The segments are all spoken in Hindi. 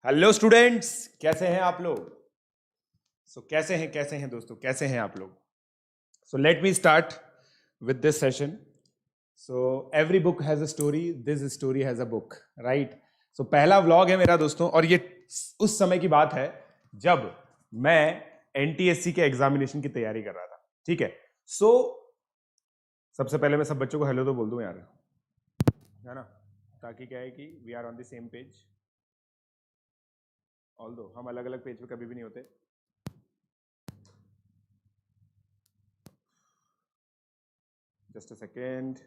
हेलो स्टूडेंट्स, कैसे हैं आप लोग? कैसे हैं दोस्तों, कैसे हैं आप लोग? So let me start with this session. So every book has a story, this story has a book, right? So पहला व्लॉग है मेरा दोस्तों, और ये उस समय की बात है जब मैं एनटीएससी के एग्जामिनेशन की तैयारी कर रहा था. ठीक है. सो सबसे पहले मैं सब बच्चों को हेलो तो बोल दूं यार, है ना, ताकि क्या है कि we are on the same page. Although हम अलग अलग पेज पे कभी भी नहीं होते. Just a second.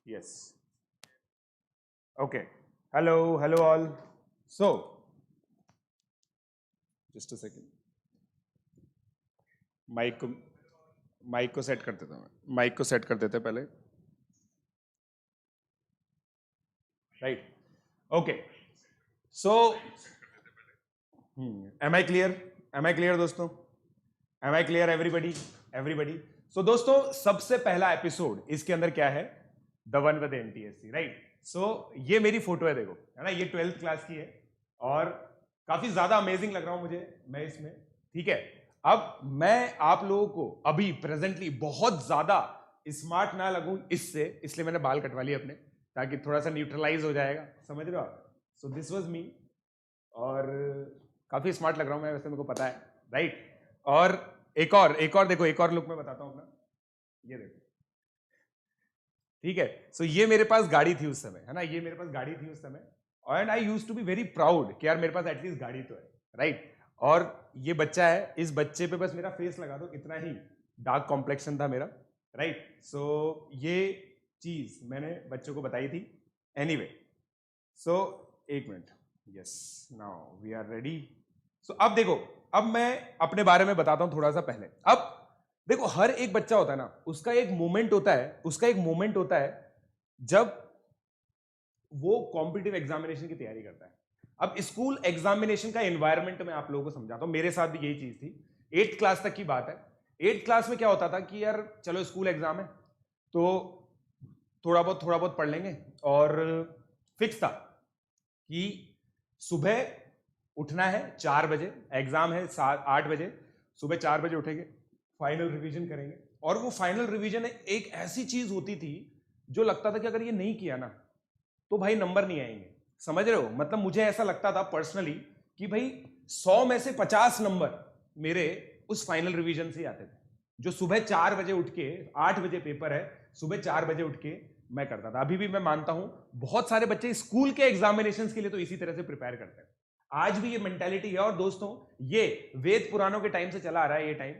Yes. Okay. Hello all. So, just a second. Mike को सेट कर देता हूँ. माइक को सेट कर देते हैं पहले. Right. Okay. So am I clear? Am I clear दोस्तों? Am I clear everybody? Everybody. So दोस्तों, सबसे पहला एपिसोड इसके अंदर क्या है? The one with NTSC, right? So ये मेरी फोटो है, देखो, है ना, ये 12th क्लास की है और काफी ज्यादा अमेजिंग लग रहा हूं मुझे मैं इसमें. ठीक है. अब मैं आप लोगों को अभी प्रेजेंटली बहुत ज्यादा स्मार्ट ना लगूं इससे, इसलिए मैंने बाल कटवा लिए अपने, ताकि थोड़ा सा न्यूट्रलाइज हो जाएगा. समझ रहे हो आप? So this was me. और काफी स्मार्ट लग रहा हूं मैं, वैसे मेरे को पता है, राइट? और एक और देखो, एक और लुक मैं बताता हूं अपना. ये देखो. ठीक है. सो ये मेरे पास गाड़ी थी उस समय, है ना, ये मेरे पास गाड़ी थी उस समय. And I use to be very proud कि यार मेरे पास एटलीस्ट गाड़ी तो है, राइट? और ये बच्चा है, इस बच्चे पे बस मेरा फेस लगा दो, इतना ही डार्क कॉम्प्लेक्शन था मेरा, राइट? सो ये चीज मैंने बच्चों को बताई थी. एनीवे, सो एक minute. Yes, now we are ready. So अब देखो, अब मैं अपने बारे में बताता हूं थोड़ा सा पहले. अब देखो, हर एक बच्चा होता है ना, उसका एक मोमेंट होता है, उसका एक मोमेंट होता है जब वो कॉम्पिटिटिव एग्जामिनेशन की तैयारी करता है. अब स्कूल एग्जामिनेशन का एनवायरनमेंट मैं आप लोगों को समझाता हूं. मेरे साथ भी यही चीज थी. 8th क्लास तक की बात है. 8th क्लास में क्या होता था कि यार चलो स्कूल एग्जाम है तो थोड़ा बहुत पढ़ लेंगे. और फिक्स था कि सुबह उठना है 4 बजे, एग्जाम है 8 बजे. सुबह 4 बजे उठेंगे, फाइनल रिवीजन करेंगे. और वो फाइनल रिवीजन एक ऐसी चीज होती थी जो लगता था कि अगर ये नहीं किया ना तो भाई नंबर नहीं आएंगे. समझ रहे हो? मतलब मुझे ऐसा लगता था पर्सनली कि भाई 100 में से 50 नंबर मेरे उस फाइनल रिवीजन से आते थे, जो सुबह 4 बजे उठ के, 8 बजे पेपर है, सुबह 4 बजे उठ के मैं करता था. अभी भी मैं मानता हूं बहुत सारे बच्चे स्कूल के एग्जामिनेशन के लिए तो इसी तरह से प्रिपेयर करते हैं. आज भी ये मेंटेलिटी है. और दोस्तों, ये वेद पुराणों के टाइम से चला आ रहा है. ये टाइम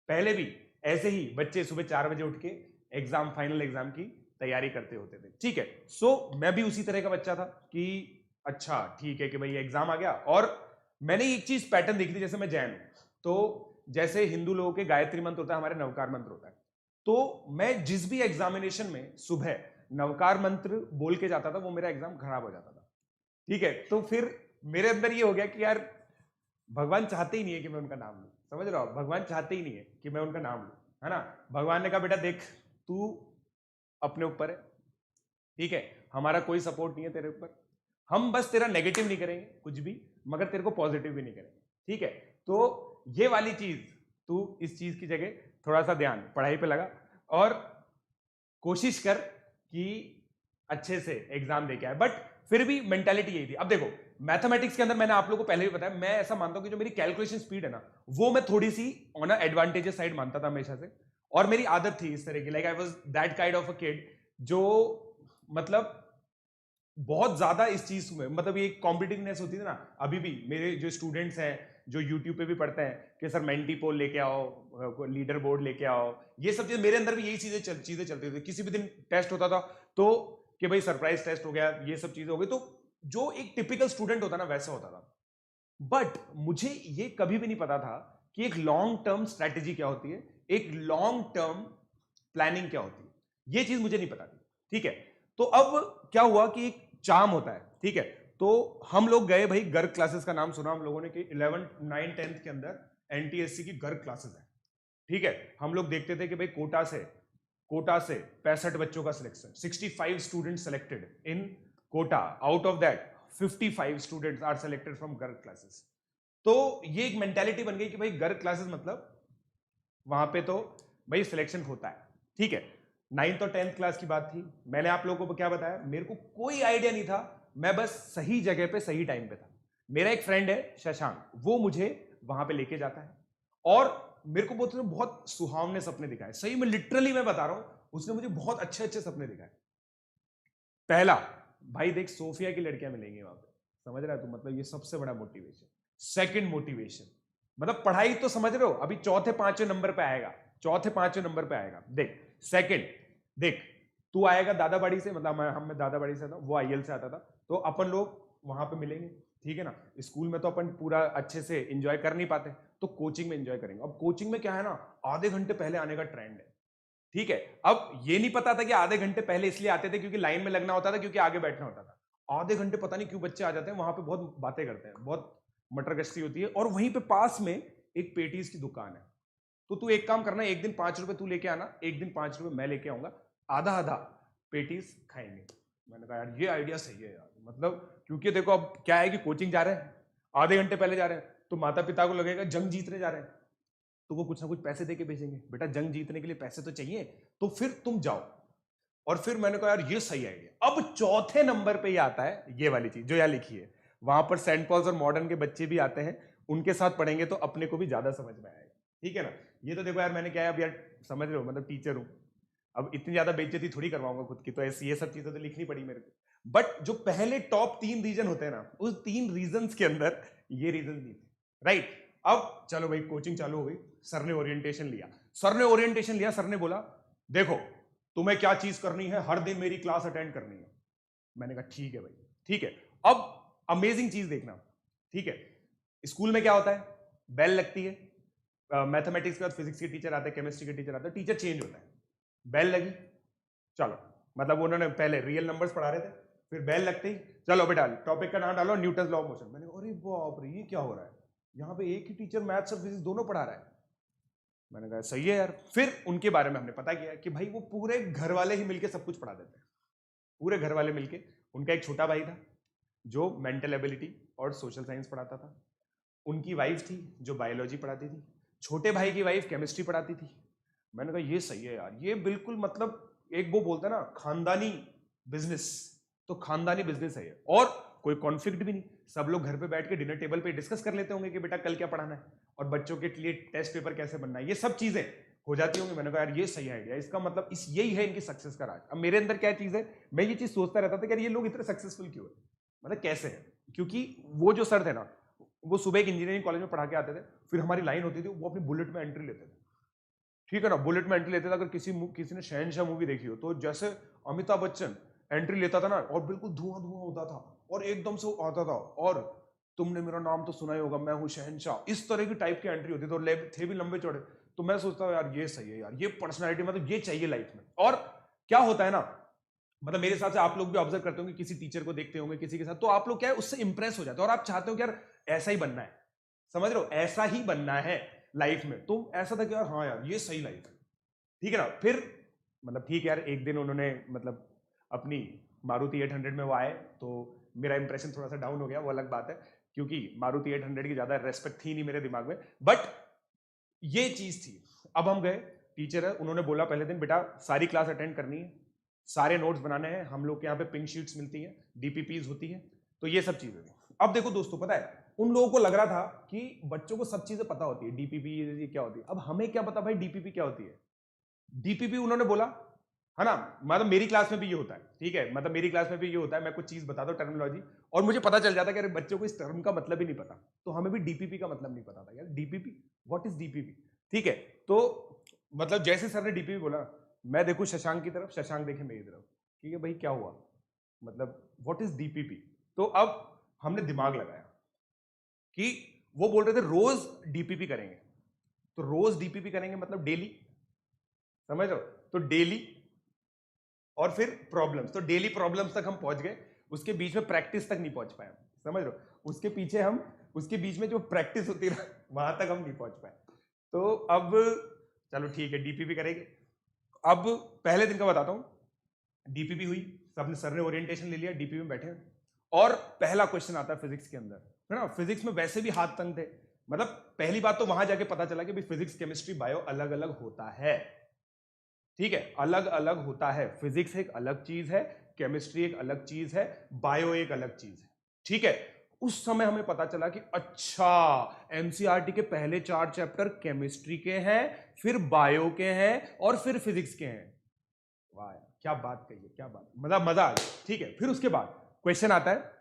पहले भी ऐसे ही बच्चे सुबह 4 बजे उठ के एग्जाम, फाइनल एग्जाम की तैयारी करते होते थे. ठीक है. सो मैं भी उसी तरह का बच्चा था कि अच्छा ठीक है कि भाई एग्जाम आ गया. और मैंने एक चीज पैटर्न देखी थी, जैसे मैं जैन हूं तो जैसे हिंदू लोगों के गायत्री मंत्र होता है, हमारे नवकार मंत्र होता है. तो मैं जिस भी एग्जामिनेशन में सुबह नवकार मंत्र बोल के जाता था, वो मेरा एग्जाम खराब हो जाता था. ठीक है. तो फिर मेरे अंदर ये हो गया कि यार भगवान चाहते ही नहीं है कि मैं उनका नाम लूं. समझ रहे हो? भगवान चाहते ही नहीं है कि मैं उनका नाम लूं, है ना. भगवान ने कहा बेटा देख, तू अपने ऊपर है, ठीक है, हमारा कोई सपोर्ट नहीं है तेरे ऊपर, हम बस तेरा नेगेटिव नहीं करेंगे कुछ भी, मगर तेरे को पॉजिटिव भी नहीं करेंगे. ठीक है. तो ये वाली चीज, तू इस चीज की जगह थोड़ा सा ध्यान पढ़ाई पे लगा और कोशिश कर कि अच्छे से एग्जाम दे के आए. बट फिर भी मेंटालिटी यही थी. अब देखो, मैथमेटिक्स के अंदर मैंने आप लोगों को पहले भी बताया, मैं ऐसा मानता हूं कि जो मेरी कैलकुलेशन स्पीड है ना, वो मैं थोड़ी सी ऑन एडवांटेजेस साइड मानता था हमेशा से. और मेरी आदत थी इस तरह की, like I was that kind of a kid जो मतलब बहुत ज्यादा इस चीज में, मतलब ये कॉम्पिटिटिवनेस होती थी ना. अभी भी मेरे जो स्टूडेंट्स हैं जो यूट्यूब पे भी पढ़ते हैं कि सर मेंटी पोल लेके आओ, लीडर बोर्ड लेके आओ, ये सब चीजें मेरे अंदर भी यही चीजें चलती थी. किसी भी दिन टेस्ट होता था तो कि भाई सरप्राइज टेस्ट हो गया, ये सब चीजें हो गई. तो जो एक टिपिकल स्टूडेंट होता ना, वैसा होता था. बट मुझे ये कभी भी नहीं पता था कि एक लॉन्ग टर्म स्ट्रेटेजी क्या होती है, एक लॉन्ग टर्म प्लानिंग क्या होती है. ये चीज मुझे नहीं पता थी. ठीक है. तो अब क्या हुआ कि एक चार्म होता है. ठीक है. तो हम लोग गए भाई, गर्ग क्लासेस का नाम सुना हम लोगों ने कि 11th 9th 10th के अंदर एनटीएससी की गर्ग क्लासेस है. ठीक है. हम लोग देखते थे कि भाई कोटा से कोटा से 65 बच्चों का selection, 65 student selected in Kota, out of that 55 students are selected from girl classes. तो ये एक मेंटालिटी बन गई कि भाई गर्ल क्लासेस मतलब वहां पे तो भाई सिलेक्शन होता है, ठीक है। 9th और 10th क्लास की बात थी, मैंने आप लोगों को क्या बताया, मेरे को कोई आइडिया नहीं था, मैं बस सही जगह पे सही टाइम पे था। मेरा एक फ्रेंड है शशांक, वो मुझे वहां पे लेके जाता है और मेरे को बहुत सुहावने सपने दिखाए, सही में लिटरली मैं बता रहा हूं, उसने मुझे बहुत अच्छे अच्छे सपने दिखाए। पहला, भाई देख सोफिया की लड़कियां मिलेंगी वहां पे, समझ रहा है तू, मतलब ये सबसे बड़ा मोटिवेशन। सेकंड मोटिवेशन, मतलब पढ़ाई तो समझ रहे हो, अभी चौथे पांचवें नंबर पे आएगा, चौथे पांचवें नंबर पे आएगा। देख सेकंड, देख तू आएगा दादाबाड़ी से, मतलब मैं दादाबाड़ी से था, वो आईएल से आता था, तो अपन लोग वहां पे मिलेंगे, ठीक है ना। स्कूल में तो अपन पूरा अच्छे से एंजॉय कर नहीं पाते, तो कोचिंग में एंजॉय करेंगे। अब कोचिंग में क्या है ना, आधे घंटे पहले आने का ट्रेंड है, ठीक है। अब ये नहीं पता था कि आधे घंटे पहले इसलिए आते थे क्योंकि लाइन में लगना होता था, क्योंकि आगे बैठना होता था। आधे घंटे पता नहीं क्यों बच्चे आ जाते हैं वहां पे, बहुत बातें करते हैं, बहुत मटर गश्ती होती है, और वहीं पे पास में एक पेटीज की दुकान है। तो तू एक काम करना, एक दिन 5 रुपए तू लेके आना, एक दिन 5 रुपए मैं लेके आऊंगा, आधा आधा पेटीज खाएंगे। मैंने कहा यार ये आइडिया सही है यार, मतलब क्योंकि देखो अब क्या है कि कोचिंग जा रहे हैं, आधे घंटे पहले जा रहे हैं, तो माता पिता को लगेगा जंग जीतने जा रहे हैं, तो वो कुछ ना कुछ पैसे देके भेजेंगे, बेटा जंग जीतने के लिए पैसे तो चाहिए, तो फिर तुम जाओ। और फिर मैंने कहा यार ये सही आइडिया। अब चौथे नंबर पे ये आता है ये वाली चीज जो यहाँ लिखी है, वहां पर सेंट पॉल्स और मॉडर्न के बच्चे भी आते हैं, उनके साथ पढ़ेंगे तो अपने को भी ज्यादा समझ में आएगा, ठीक है ना। ये तो देखो यार मैंने क्या है, अब यार समझ रहे हो, मतलब टीचर हूं, अब इतनी ज्यादा बेइज्जती थोड़ी करवाऊंगा खुद की, तो ऐसी ये सब चीजें तो लिखनी पड़ी मेरे को। बट जो पहले टॉप 3 रीजन होते हैं ना, उस 3 रीजन के अंदर ये रीजन नहीं थे, राइट। अब चलो भाई कोचिंग चालू हो गई, सर ने ओरिएंटेशन लिया, सर ने बोला देखो तुम्हें क्या चीज करनी है, हर दिन मेरी क्लास अटेंड करनी है। मैंने कहा ठीक है भाई, ठीक है। अब अमेजिंग चीज देखना, ठीक है, स्कूल में क्या होता है, बेल लगती है, मैथमेटिक्स के बाद फिजिक्स के टीचर आते हैं, केमिस्ट्री के टीचर आते हैं, टीचर चेंज होता है, बेल लगी, चलो, मतलब उन्होंने पहले रियल नंबर्स पढ़ा रहे थे, फिर बेल लगते ही चलो बेटा टॉपिक का नाम डालो, न्यूटन लॉ ऑफ मोशन। मैंने कहा अरे बाप रे ये क्या हो रहा है, यहाँ पे एक ही टीचर मैथ्स और फिजिक्स दोनों पढ़ा रहा है। मैंने कहा सही है यार। फिर उनके बारे में हमने पता किया कि भाई वो पूरे घर वाले ही मिलके सब कुछ पढ़ा देते हैं, पूरे घर वाले मिलके। उनका एक छोटा भाई था जो मेंटल एबिलिटी और सोशल साइंस पढ़ाता था, उनकी वाइफ थी जो बायोलॉजी पढ़ाती थी, छोटे भाई की वाइफ केमिस्ट्री पढ़ाती थी। मैंने कहा ये सही है यार, ये बिल्कुल मतलब एक वो बोलता है ना खानदानी बिजनेस, तो खानदानी बिजनेस है ये, और कोई कॉन्फ्लिक्ट भी नहीं, सब लोग घर पे बैठ के डिनर टेबल पे डिस्कस कर लेते होंगे कि बेटा कल क्या पढ़ाना है और बच्चों के लिए टेस्ट पेपर कैसे बनना है, ये सब चीजें हो जाती होंगी। मैंने कहा यार ये सही आइडिया, इसका मतलब इस यही है इनकी सक्सेस का राज। अब मेरे अंदर क्या चीज है, मैं ये चीज सोचता रहता था कि यार ये लोग इतने सक्सेसफुल क्यों है, मतलब कैसे है, क्योंकि वो जो सर थे ना, वो सुबह एक इंजीनियरिंग कॉलेज में पढ़ा के आते थे, फिर हमारी लाइन होती थी, वो अपनी बुलेट में एंट्री लेते थे, ठीक है ना, बुलेट में एंट्री लेते थे। अगर किसी ने शहनशाह मूवी देखी हो, तो जैसे अमिताभ बच्चन एंट्री लेता था ना, और बिल्कुल धुआं धुआं होता था, और एकदम से आता था, और तुमने मेरा नाम तो सुना ही होगा, मैं हूं शहनशाह, इस तरह की टाइप की एंट्री होती थी, और थे भी लंबे चौड़े। तो मैं सोचता हूँ यार ये सही है यार, ये पर्सनैलिटी मतलब ये चाहिए लाइफ में। और क्या होता है ना, मतलब मेरे हिसाब से आप लोग भी ऑब्जर्व करते होंगे, किसी टीचर को देखते होंगे किसी के साथ, तो आप लोग क्या है उससे इंप्रेस हो जाते हो, और आप चाहते हो कि यार ऐसा ही बनना है, समझ रहे हो, ऐसा ही बनना है लाइफ में। तो ऐसा था कि यार हाँ यार ये सही लाइफ है, ठीक है ना। फिर मतलब ठीक है यार, एक दिन उन्होंने मतलब अपनी मारुति 800 में वो आए, तो मेरा इंप्रेशन थोड़ा सा डाउन हो गया, वो अलग बात है, क्योंकि मारुति 800 की ज्यादा रेस्पेक्ट थी नहीं मेरे दिमाग में, बट ये चीज थी। अब हम गए, टीचर है, उन्होंने बोला पहले दिन बेटा सारी क्लास अटेंड करनी है, सारे नोट्स बनाने हैं, हम लोग के यहाँ पे पिंक शीट्स मिलती हैं, डीपीपीज होती है, तो ये सब चीजें। अब देखो दोस्तों, पता है उन लोगों को लग रहा था कि बच्चों को सब चीजें पता होती है, डीपीपी ये क्या होती है। अब हमें क्या पता भाई डीपीपी क्या होती है। डीपीपी उन्होंने बोला है ना, मतलब मेरी क्लास में भी ये होता है, ठीक है, मतलब मेरी क्लास में भी ये होता है, मैं कुछ चीज बताता हूँ टर्मिनोलॉजी, और मुझे पता चल जाता है कि अरे बच्चों को इस टर्म का मतलब ही नहीं पता, तो हमें भी डीपीपी का मतलब नहीं पता था यार, डीपीपी व्हाट इज डीपीपी, ठीक है। तो मतलब जैसे सर ने डीपीपी बोला, मैं देखूं शशांक की तरफ, शशांक देखे मेरी तरफ, ठीक है भाई क्या हुआ, मतलब व्हाट इज डीपीपी। तो अब हमने दिमाग लगाया कि वो बोल रहे थे रोज डीपीपी करेंगे, तो रोज डीपीपी करेंगे मतलब डेली, समझ रहे हो, तो डेली, और फिर प्रॉब्लम्स, तो डेली प्रॉब्लम्स तक हम पहुंच गए, उसके बीच में प्रैक्टिस तक नहीं पहुंच पाए, समझ रहे हो, उसके पीछे हम, उसके बीच में जो प्रैक्टिस होती है वहां तक हम नहीं पहुंच पाए। तो अब चलो ठीक है डीपीपी करेंगे, अब पहले दिन का बताता हूं। डीपीपी हुई, सबने, सर ने ओरिएंटेशन ले लिया, डीपीपी में बैठे, और पहला क्वेश्चन आता है फिजिक्स के अंदर, है ना। फिजिक्स में वैसे भी हाथ तंग थे, मतलब पहली बात तो वहां जाके पता चला कि फिजिक्स केमिस्ट्री बायो अलग अलग होता है। ठीक है, अलग अलग होता है। फिजिक्स एक अलग चीज है, केमिस्ट्री एक अलग चीज है, बायो एक अलग चीज है। ठीक है, उस समय हमें पता चला कि अच्छा, एनसीईआरटी के पहले 4 चैप्टर केमिस्ट्री के हैं, फिर बायो के हैं, और फिर फिजिक्स के हैं। वाह यार, क्या बात कही है, क्या बात, मतलब मजा आ गया। ठीक है, फिर उसके बाद क्वेश्चन आता है।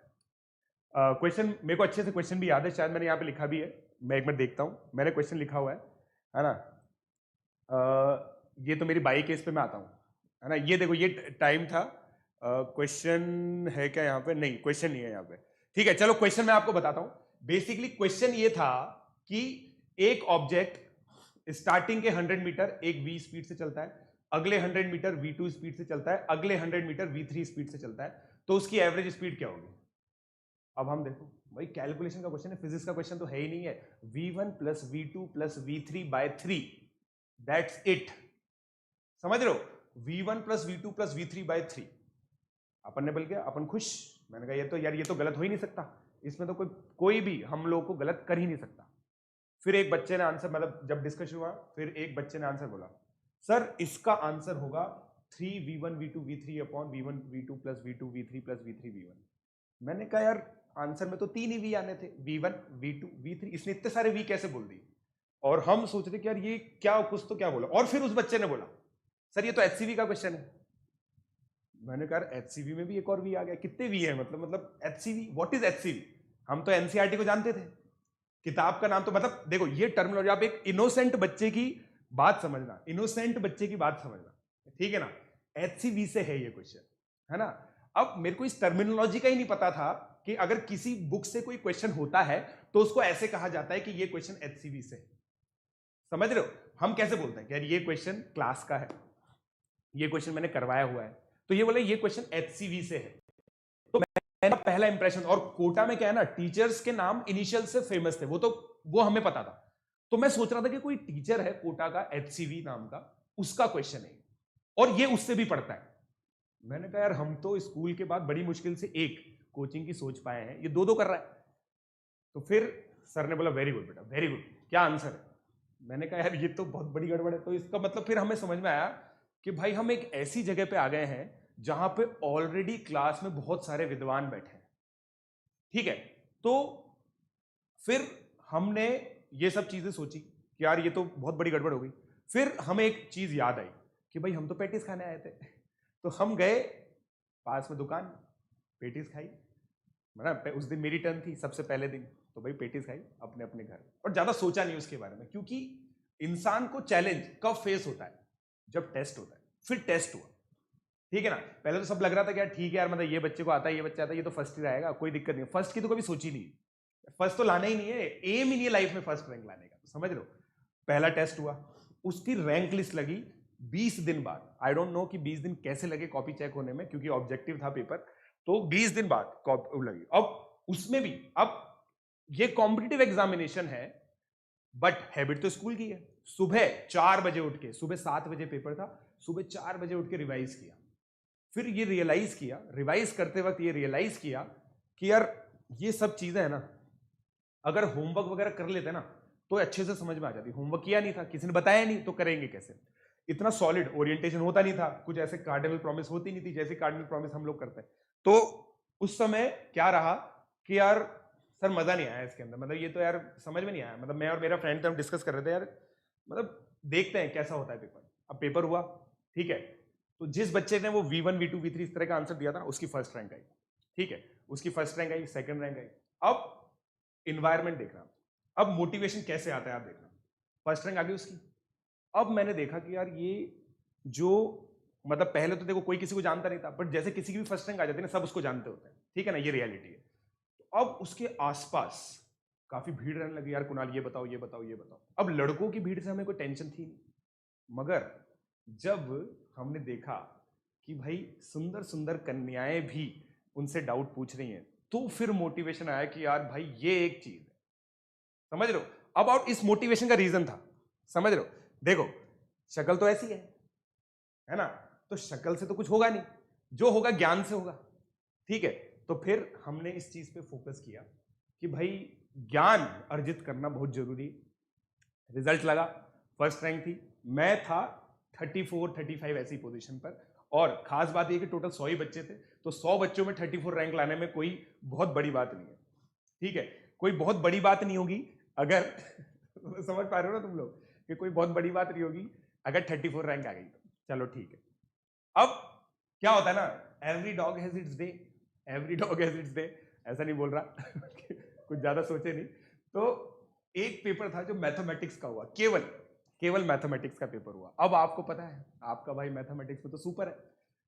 क्वेश्चन मेरे को अच्छे से क्वेश्चन भी याद है, शायद मैंने यहाँ पे लिखा भी है, मैं एक मिनट देखता हूँ, मैंने क्वेश्चन लिखा हुआ है ना। ये तो मेरी बाई केस पे मैं आता हूँ, है ना। ये देखो, ये टाइम था। क्वेश्चन है क्या यहाँ पे? नहीं, क्वेश्चन नहीं है यहाँ पे। ठीक है, चलो क्वेश्चन मैं आपको बताता हूँ। बेसिकली क्वेश्चन ये था कि एक ऑब्जेक्ट स्टार्टिंग के 100 मीटर एक v स्पीड से चलता है, अगले 100 मीटर v2 स्पीड से चलता है, अगले 100 मीटर v3 स्पीड से चलता है, तो उसकी एवरेज स्पीड क्या होगी? अब हम देखो भाई, कैलकुलेशन का क्वेश्चन है, फिजिक्स का क्वेश्चन तो है ही नहीं है। v1 plus v2 plus v3 by 3, that's it. समझ रहे हो? v1 plus v2 plus v3 by 3। अपन ने बोल के अपन खुश। मैंने कहा ये तो यार, ये तो गलत हो ही नहीं सकता, इसमें तो कोई भी हम लोग को गलत कर ही नहीं सकता। फिर एक बच्चे ने आंसर, मतलब जब डिस्कशन हुआ, फिर एक बच्चे ने आंसर बोला, सर इसका आंसर होगा 3v1 v2 v3 upon v1 v2 plus v2 v3 plus v3 v1। मैंने कहा यार, आंसर में तो 3 ही वी आने थे, v1 v2 v3, इसने इतने सारे वी कैसे बोल दिए? और हम सोच रहे कि यार ये क्या, कुछ तो क्या बोला। और फिर उस बच्चे ने बोला, सर ये तो एचसीवी का क्वेश्चन है। मैंने कहा एचसीवी में भी एक और वी आ गया, कितने वी है? मतलब एचसीवी, व्हाट इज एचसीवी? हम तो एनसीईआरटी को जानते थे, किताब का नाम तो, मतलब देखो ये टर्मिनोलॉजी, आप एक इनोसेंट बच्चे की बात समझना, इनोसेंट बच्चे की बात समझना, ठीक है ना। एचसीवी से है ये क्वेश्चन, है ना। अब मेरे को इस टर्मिनोलॉजी का ही नहीं पता था कि अगर किसी बुक से कोई क्वेश्चन होता है तो उसको ऐसे कहा जाता है कि ये क्वेश्चन एचसीवी से है। समझ रहे हो? हम कैसे बोलते हैं कि यार ये क्वेश्चन क्लास का है, ये क्वेश्चन मैंने करवाया हुआ है, तो ये बोले ये क्वेश्चन एचसीवी से है। तो मेरा पहला इंप्रेशन, और कोटा में क्या है ना, टीचर्स के नाम इनिशियल से फेमस थे, वो हमें पता था। तो मैं सोच रहा था कि कोई टीचर है कोटा का, एचसीवी नाम का, उसका क्वेश्चन है, और ये उससे भी पढ़ता है। मैंने कहा यार, हम तो स्कूल के बाद बड़ी मुश्किल से एक कोचिंग की सोच पाए हैं, ये दो दो कर रहा है। तो फिर सर ने बोला वेरी गुड बेटा, वेरी गुड, क्या आंसर है? मैंने कहा यार ये तो बहुत बड़ी गड़बड़ है। तो इसका मतलब फिर हमें समझ में आया कि भाई हम एक ऐसी जगह पे आ गए हैं जहां पे ऑलरेडी क्लास में बहुत सारे विद्वान बैठे हैं। ठीक है, तो फिर हमने ये सब चीजें सोची कि यार ये तो बहुत बड़ी गड़बड़ हो गई। फिर हमें एक चीज याद आई कि भाई हम तो पेटीज खाने आए थे। तो हम गए पास में दुकान, पेटीज खाई, मतलब उस दिन मेरी टर्न थी सबसे पहले दिन, तो भाई पेटीज खाई अपने अपने घर, और ज्यादा सोचा नहीं उसके बारे में, क्योंकि इंसान को चैलेंज कब फेस होता है? जब टेस्ट होता है। फिर टेस्ट हुआ, ठीक है ना। पहले तो सब लग रहा था कि यार ठीक है यार, मतलब ये बच्चे को आता है, ये बच्चा आता है, ये तो फर्स्ट ही रहेगा, कोई दिक्कत नहीं। फर्स्ट की तो कभी सोची नहीं, फर्स्ट तो लाना ही नहीं है, एम ही नहीं है लाइफ में फर्स्ट रैंक लाने का, तो समझ लो। पहला टेस्ट हुआ, उसकी रैंक लिस्ट लगी 20 दिन बाद। आई डोंट नो कि 20 दिन कैसे लगे कॉपी चेक होने में, क्योंकि ऑब्जेक्टिव था पेपर, तो 20 दिन बाद कॉपी लगी। अब उसमें भी, अब ये कॉम्पिटिटिव एग्जामिनेशन है, बट हैबिट तो स्कूल की है। सुबह 4 बजे उठ के, सुबह 7 बजे पेपर था, सुबह 4 बजे उठ के रिवाइज किया। फिर ये रियलाइज किया, रिवाइज करते वक्त ये रियलाइज किया कि यार ये सब चीजें है ना, अगर होमवर्क वगैरह कर लेते ना तो अच्छे से समझ में आ जाती। होमवर्क किया नहीं था, किसी ने बताया नहीं, तो करेंगे कैसे? इतना सॉलिड ओरिएंटेशन होता नहीं था, कुछ ऐसे कार्डिनल प्रॉमिस होती नहीं थी जैसे कार्डिनल प्रॉमिस हम लोग करते हैं। तो उस समय क्या रहा कि यार सर मजा नहीं आया इसके अंदर, मतलब ये तो यार समझ में नहीं आया। मतलब मैं और मेरा फ्रेंड थे, हम डिस्कस कर रहे थे यार, मतलब देखते हैं कैसा होता है पेपर। अब पेपर हुआ, ठीक है, तो जिस बच्चे ने वो v1 v2 v3 इस तरह का आंसर दिया था, उसकी फर्स्ट रैंक आई। ठीक है, उसकी फर्स्ट रैंक आई, सेकंड रैंक आई। अब इन्वायरमेंट देखना, अब मोटिवेशन कैसे आता है आप देखना। फर्स्ट रैंक आ गई उसकी। अब मैंने देखा कि यार ये जो, मतलब पहले तो देखो कोई किसी को जानता नहीं था, बट जैसे किसी की भी फर्स्ट रैंक आ जाती है ना, सब उसको जानते होते हैं, ठीक है ना, ये रियलिटी है। तो अब उसके आसपास काफी भीड़ रहने लगी, यार कुणाल ये बताओ ये बताओ ये बताओ। अब लड़कों की भीड़ से हमें कोई टेंशन थी नहीं, मगर जब हमने देखा कि भाई सुंदर सुंदर कन्याएं भी उनसे डाउट पूछ रही हैं, तो फिर मोटिवेशन आया कि यार भाई ये एक चीज है। समझ रहे हो? अब और इस मोटिवेशन का रीजन था, समझ रहे हो? देखो शक्ल तो ऐसी है, है ना। तो शक्ल से तो कुछ होगा नहीं, जो होगा ज्ञान से होगा, ठीक है। तो फिर हमने इस चीज पे फोकस किया कि भाई ज्ञान अर्जित करना बहुत जरूरी। रिजल्ट लगा, फर्स्ट रैंक थी, मैं था 34-35 ऐसी पोजीशन पर। और खास बात यह कि टोटल 100 ही बच्चे थे, तो 100 बच्चों में 34 रैंक लाने में कोई बहुत बड़ी बात नहीं है, ठीक है। कोई बहुत बड़ी बात नहीं होगी अगर समझ पा रहे हो ना तुम लोग कि कोई बहुत बड़ी बात नहीं होगी अगर 34 रैंक आ गई तो चलो ठीक है। अब क्या होता है ना, every dog has its day, every dog has its day, ऐसा नहीं बोल रहा कुछ ज्यादा सोचे नहीं। तो एक पेपर था जो मैथमेटिक्स का हुआ, केवल मैथमेटिक्स का पेपर हुआ। अब आपको पता है आपका भाई मैथमेटिक्स में तो सुपर है,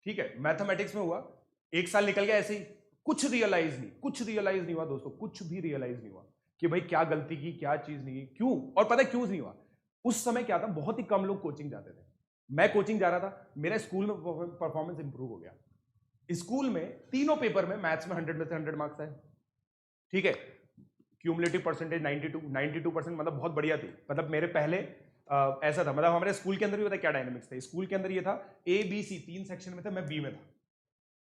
ठीक है। मैथमेटिक्स में हुआ, एक साल निकल गया ऐसे ही, कुछ रियलाइज नहीं हुआ दोस्तों, कुछ भी रियलाइज नहीं हुआ कि भाई क्या गलती की, क्या चीज नहीं की, क्यों। और पता है क्यों नहीं हुआ, उस समय क्या था, बहुत ही कम लोग कोचिंग जाते थे। मैं कोचिंग जा रहा था, मेरा स्कूल में परफॉर्मेंस इंप्रूव हो गया। स्कूल में तीनों पेपर में मैथ्स में 100 में से 100 मार्क्स आए, ठीक है। क्यूमुलेटिव परसेंटेज 92% मतलब बहुत बढ़िया थी। मतलब मेरे पहले ऐसा था, मतलब हमारे स्कूल के अंदर भी पता क्या डायनेमिक्स था, स्कूल के अंदर ये था ए बी सी 3 सेक्शन में थे, मैं बी में था।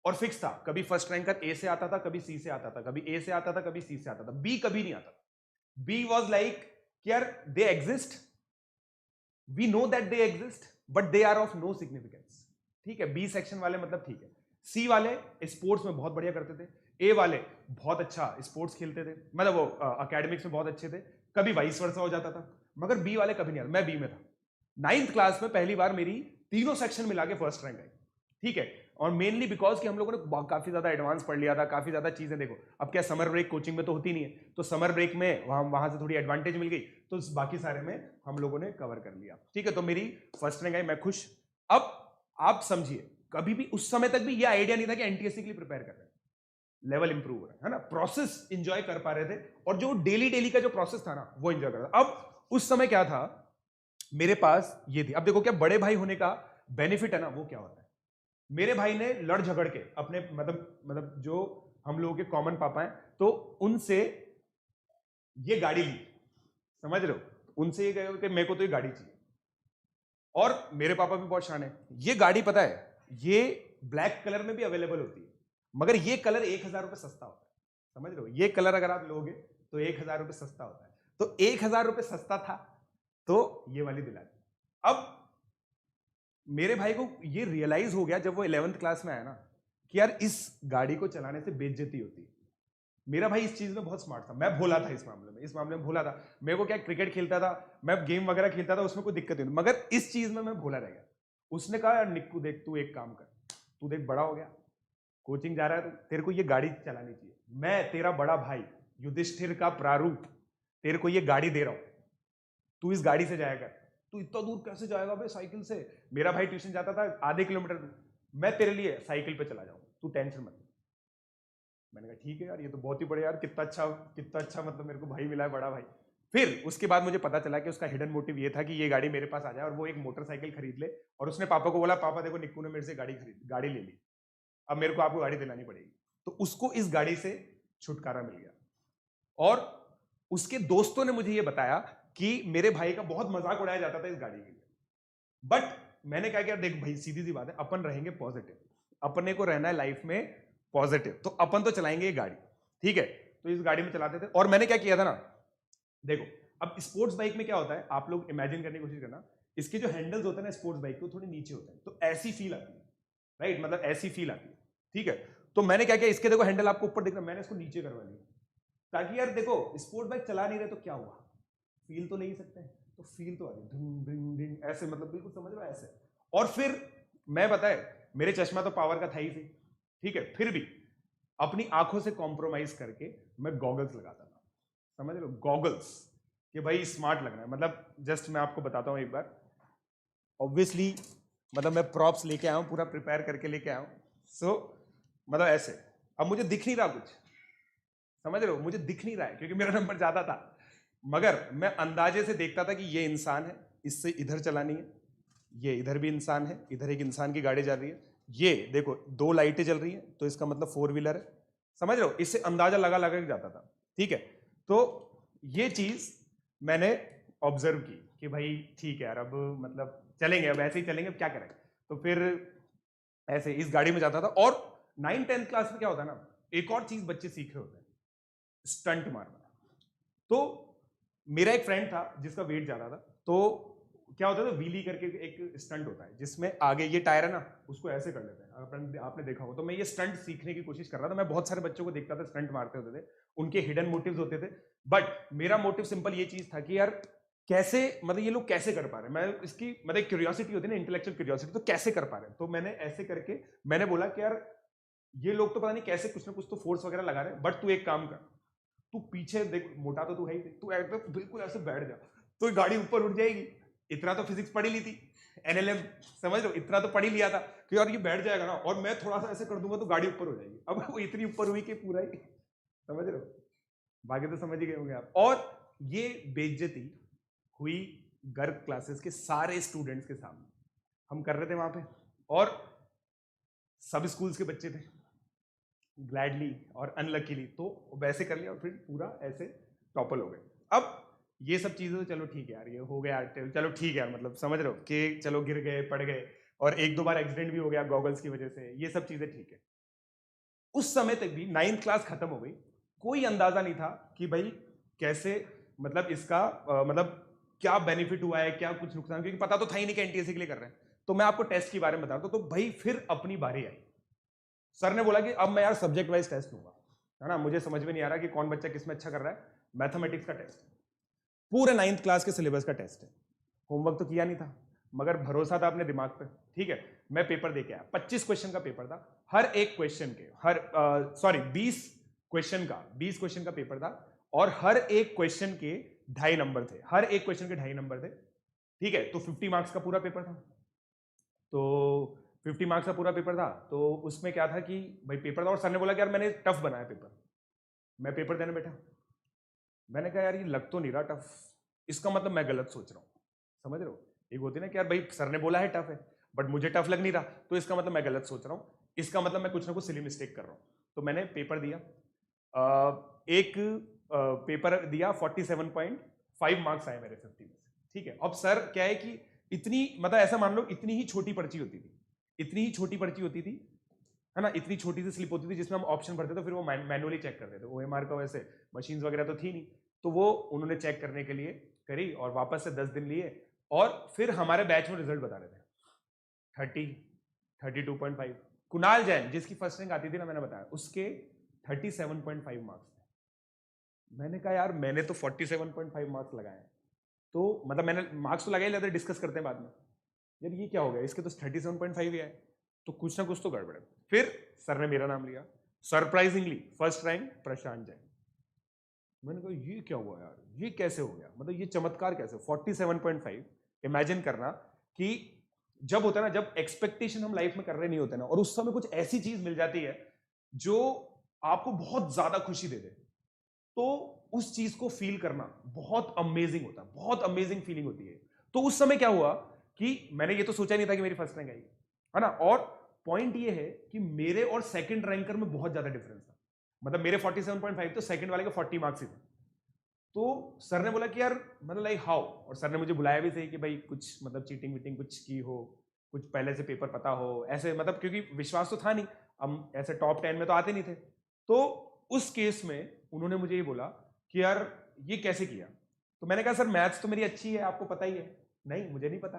और फिक्स था, कभी फर्स्ट रैंकर ए से आता था, कभी सी से आता था, कभी ए से आता था, कभी सी से आता था, बी कभी नहीं आता था। बी वॉज लाइक यार they exist, we know that they exist but they are of no significance, ठीक है। बी सेक्शन वाले मतलब ठीक है। सी वाले स्पोर्ट्स में बहुत बढ़िया करते थे, ए वाले बहुत अच्छा स्पोर्ट्स खेलते थे, मतलब वो एकेडमिक्स में बहुत अच्छे थे, कभी वाइस वर्सा हो जाता था। मगर बी वाले कभी नहीं आते, मैं बी में था। 9th क्लास में पहली बार मेरी तीनों सेक्शन मिला के फर्स्ट रैंक आई, ठीक है। और मेनली बिकॉज कि हम लोगों ने काफी ज्यादा एडवांस पढ़ लिया था, काफी ज्यादा चीजें, देखो अब क्या समर ब्रेक कोचिंग में तो होती नहीं है, तो समर ब्रेक में वहां से थोड़ी एडवांटेज मिल गई, तो बाकी सारे में हम लोगों ने कवर कर लिया, ठीक है। तो मेरी फर्स्ट रैंक आई, मैं खुश। अब आप समझिए, कभी भी उस समय तक भी ये आइडिया नहीं था कि एनटीएससी के लिए प्रिपेयर कर रहे हैं, लेवल इंप्रूव हो रहा है ना, प्रोसेस इंजॉय कर पा रहे थे, और जो डेली का जो प्रोसेस था ना वो इंजॉय कर रहा था। अब उस समय क्या था मेरे पास, ये थी। अब देखो क्या बड़े भाई होने का बेनिफिट है ना, वो क्या होता है, मेरे भाई ने लड़ झगड़ के अपने मतलब जो हम लोगों के कॉमन पापा हैं, तो उनसे ये गाड़ी ली, समझ रहे हो, उनसे ये कहे कि मेरे को तो ये गाड़ी चाहिए। और मेरे पापा भी बहुत शान है, ये गाड़ी पता है ये ब्लैक कलर में भी अवेलेबल होती है, मगर ये कलर 1000 रुपए सस्ता होता है, समझ रहे हो, ये कलर अगर आप लोगे तो 1000 रुपए सस्ता होता है, तो 1000 रुपए सस्ता था तो ये वाली दिला दी। अब मेरे भाई को ये रियलाइज हो गया जब वो 11th क्लास में आया ना कि यार इस गाड़ी को चलाने से बेइज्जती होती है। मेरा भाई इस चीज में बहुत स्मार्ट था, मैं भोला था इस मामले में भोला था। मेरे को क्या क्रिकेट खेलता था, मैं गेम वगैरह खेलता था, उसमें कोई दिक्कत नहीं, मगर इस चीज में मैं भोला रह गया। उसने कहा यार निक्कू देख, तू एक काम कर, तू देख बड़ा हो गया, कोचिंग जा रहा है, तेरे को ये गाड़ी चलानी चाहिए, मैं तेरा बड़ा भाई युधिष्ठिर का प्रारूप तेरे को ये गाड़ी दे रहा हूं, तू इस गाड़ी से जाएगा। तू इतना दूर कैसे जाएगा भाई साइकिल से, मेरा भाई ट्यूशन जाता था आधे किलोमीटर, मैं तेरे लिए साइकिल पे चला जाऊँ, तू टेंशन मत। मैंने कहा ठीक है यार, ये तो बहुत ही बढ़िया यार, कितना अच्छा मतलब मेरे को भाई मिला है, बड़ा भाई। फिर उसके बाद मुझे पता चला कि उसका हिडन मोटिव ये था कि ये गाड़ी मेरे पास आ जाए और वो एक मोटरसाइकिल खरीद ले, और उसने पापा को बोला पापा देखो निक्कू ने मेरे से गाड़ी ले ली, अब मेरे को आपको गाड़ी दिलानी पड़ेगी। तो उसको इस गाड़ी से छुटकारा मिल गया। और उसके दोस्तों ने मुझे ये बताया कि मेरे भाई का बहुत मजाक उड़ाया जाता था इस गाड़ी के लिए, बट मैंने क्या किया, देख भाई सीधी सी बात है, अपन रहेंगे पॉजिटिव, अपने को रहना है लाइफ में पॉजिटिव, तो अपन तो चलाएंगे ये गाड़ी, ठीक है। तो इस गाड़ी में चलाते थे, और मैंने क्या किया था ना, देखो अब स्पोर्ट्स बाइक में क्या होता है, आप लोग इमेजिन करने की कोशिश करना, इसके जो हैंडल्स होते हैं ना स्पोर्ट्स बाइक के, थोड़े नीचे होते हैं, तो ऐसी फील आती है, राइट, मतलब ऐसी फील आती है, ठीक है। तो मैंने क्या किया, इसके देखो हैंडल आपको ऊपर दिख रहा है, मैंने इसको नीचे करवा लिया, ताकि यार देखो स्पोर्ट बाइक चला नहीं रहे तो क्या हुआ, फील तो ले ही सकते हैं, तो फील तो आ रही ढिंग ढिंग ढिंग ऐसे, मतलब बिल्कुल समझ रहा है ऐसे। और फिर मैं बताए मेरे चश्मा तो पावर का था ही, ठीक है, फिर भी अपनी आंखों से कॉम्प्रोमाइज करके मैं गॉगल्स लगाता था, समझ रहे हो, गॉगल्स, कि भाई स्मार्ट लगना है। मतलब जस्ट मैं आपको बताता हूं एक बार, ऑब्वियसली मतलब मैं प्रॉप्स लेके आया हूं, पूरा प्रिपेयर करके लेके आया हूं, सो मतलब ऐसे, अब मुझे दिख नहीं रहा कुछ, समझ रहे हो, मुझे दिख नहीं रहा है क्योंकि मेरा नंबर ज्यादा था, मगर मैं अंदाजे से देखता था कि ये इंसान है, इससे इधर चलानी है, ये इधर भी इंसान है, इधर एक इंसान की गाड़ी जा रही है, ये देखो 2 लाइटें जल रही हैं तो इसका मतलब 4 व्हीलर है, समझ रहे हो, इससे अंदाजा लगा लगा के जाता था, ठीक है। तो ये चीज मैंने ऑब्जर्व की कि भाई ठीक है यार, अब मतलब चलेंगे, अब ऐसे ही चलेंगे, अब क्या करें। तो फिर ऐसे इस गाड़ी में जाता था। और 9th-10th क्लास में क्या होता है ना, एक और चीज बच्चे सीख रहे होते हैं, स्टंट मारना। तो मेरा एक फ्रेंड था जिसका वेट ज्यादा था, तो क्या होता था, व्हीली करके एक स्टंट होता है जिसमें आगे ये टायर है ना, उसको ऐसे कर लेते हैं, आपने देखा हो। तो मैं ये स्टंट सीखने की कोशिश कर रहा था। मैं बहुत सारे बच्चों को देखता था स्टंट मारते होते थे, उनके हिडन मोटिव्स होते थे, बट मेरा मोटिव सिंपल ये चीज था कि यार कैसे, मतलब ये लोग कैसे कर पा रहे हैं। मैं इसकी मतलब क्यूरियोसिटी होती है ना, इंटेलेक्चुअल क्यूरियोसिटी, तो कैसे कर पा रहे हैं। तो मैंने ऐसे करके मैंने बोला कि यार ये लोग तो पता नहीं कैसे कुछ ना कुछ तो फोर्स वगैरह लगा रहे हैं, बट तू एक काम कर, तू पीछे देख, मोटा तो तू है ही, तू एकदम बिल्कुल ऐसे बैठ जा, तो गाड़ी ऊपर उठ जाएगी। इतना तो फिजिक्स पढ़ी ली थी, एनएलएम, समझ लो, इतना तो पढ़ ही लिया था कि यार ये बैठ जाएगा ना, और मैं थोड़ा सा ऐसे कर दूंगा तो गाड़ी ऊपर हो जाएगी। अब वो इतनी ऊपर हुई कि पूरा ही, समझ रहे हो, बाकी तो समझ ही गए होंगे आप। और ये बेइज्जती हुई गर्ग क्लासेस के सारे स्टूडेंट्स के सामने, हम कर रहे थे वहां पे, और सब स्कूल्स के बच्चे थे, ग्लैडली और अनलकीली तो वैसे कर लिया, और फिर पूरा ऐसे टॉपल हो गए। अब ये सब चीजें तो चलो ठीक है यार, ये हो गया, चलो ठीक है यार, मतलब समझ रहे हो कि चलो गिर गए, पड़ गए, और एक दो बार एक्सीडेंट भी हो गया गॉगल्स की वजह से, ये सब चीजें ठीक है। उस समय तक भी 9th क्लास खत्म हो गई, कोई अंदाजा नहीं था कि भाई कैसे, मतलब इसका मतलब क्या बेनिफिट हुआ है, क्या कुछ नुकसान, क्योंकि पता तो था ही नहीं कि एनटीएससी के लिए कर रहे हैं। तो मैं आपको टेस्ट के बारे में बता दूं, तो भाई फिर अपनी बारी आई। सर ने बोला कि अब मैं यार सब्जेक्ट वाइज टेस्ट लूंगा, है ना, मुझे समझ में नहीं आ रहा कि कौन बच्चा किस में अच्छा कर रहा है। मैथमेटिक्स का टेस्ट, पूरे 9th क्लास के सिलेबस का टेस्ट है। होमवर्क तो किया नहीं था, मगर भरोसा था अपने दिमाग पे, ठीक है। मैं पेपर दे के आया, 25 क्वेश्चन का पेपर था, हर एक क्वेश्चन के, हर 20 क्वेश्चन का पेपर था, और हर एक क्वेश्चन के 2.5 नंबर थे, हर एक क्वेश्चन के 2.5 नंबर थे, ठीक है। तो 50 मार्क्स का पूरा पेपर था। तो 50 मार्क्स का पूरा पेपर था, तो उसमें क्या था कि भाई पेपर था, और सर ने बोला कि यार मैंने टफ बनाया पेपर। मैं पेपर देने बैठा, मैंने कहा यार ये लग तो नहीं रहा टफ, इसका मतलब मैं गलत सोच रहा हूँ, समझ रहे हो। एक होती है ना कि यार भाई सर ने बोला है टफ है, बट मुझे टफ लग नहीं रहा, तो इसका मतलब मैं गलत सोच रहा हूँ, इसका मतलब मैं कुछ ना कुछ सिली मिस्टेक कर रहा हूँ। तो मैंने पेपर दिया, एक पेपर दिया, 47.5 मार्क्स आए मेरे 50 में से, ठीक है। अब सर क्या है कि इतनी, मतलब ऐसा मान लो इतनी ही छोटी पर्ची होती थी, इतनी ही छोटी पर्ची होती थी, है ना, इतनी छोटी सी स्लिप होती थी जिसमें हम ऑप्शन भरते थे, फिर वो मैनुअली चेक करते थे। ओएमआर का वैसे मशीन्स वगैरह तो थी नहीं, तो वो उन्होंने चेक करने के लिए करी, और वापस से 10 दिन लिए, और फिर हमारे बैच में रिजल्ट बता रहे थे 30, 32.5। कुणाल जैन जिसकी फर्स्ट रैंक आती थी ना, मैंने बताया, उसके 37.5 मार्क्स थे। मैंने कहा यार मैंने तो 47.5 मार्क्स लगाए हैं, तो मतलब मैंने मार्क्स तो लगाए, लेते डिस्कस करते हैं बाद में, यार ये क्या हो गया, इसके तो 37.5 ही आए, तो कुछ ना कुछ तो गड़बड़ है। फिर सर ने मेरा नाम लिया, सरप्राइजिंगली फर्स्ट रैंक प्रशांत जैन। मैंने कहा ये क्या हुआ यार, ये कैसे हो गया, मतलब ये चमत्कार कैसे, 47.5। इमेजिन करना कि जब होता है ना, जब एक्सपेक्टेशन हम लाइफ में कर रहे नहीं होते ना, और उस समय कुछ ऐसी चीज मिल जाती है जो आपको बहुत ज्यादा खुशी दे दे, तो उस चीज को फील करना बहुत अमेजिंग होता है, बहुत अमेजिंग फीलिंग होती है। तो उस समय क्या हुआ कि मैंने ये तो सोचा नहीं था कि मेरी फर्स्ट रैंक आएगी, है ना। और पॉइंट ये है कि मेरे और सेकंड रैंकर में बहुत ज्यादा डिफरेंस था, मतलब मेरे 47.5 तो सेकंड वाले के 40 मार्क्स ही थे। तो सर ने बोला कि यार, मतलब लाइक हाउ, और सर ने मुझे बुलाया भी सही कि भाई कुछ मतलब चीटिंग वीटिंग कुछ की हो, कुछ पहले से पेपर पता हो, ऐसे, मतलब क्योंकि विश्वास तो था नहीं, हम ऐसे टॉप 10 में तो आते नहीं थे। तो उस केस में उन्होंने मुझे ये बोला कि यार ये कैसे किया। तो मैंने कहा सर मैथ्स तो मेरी अच्छी है, आपको पता ही है। नहीं मुझे नहीं पता।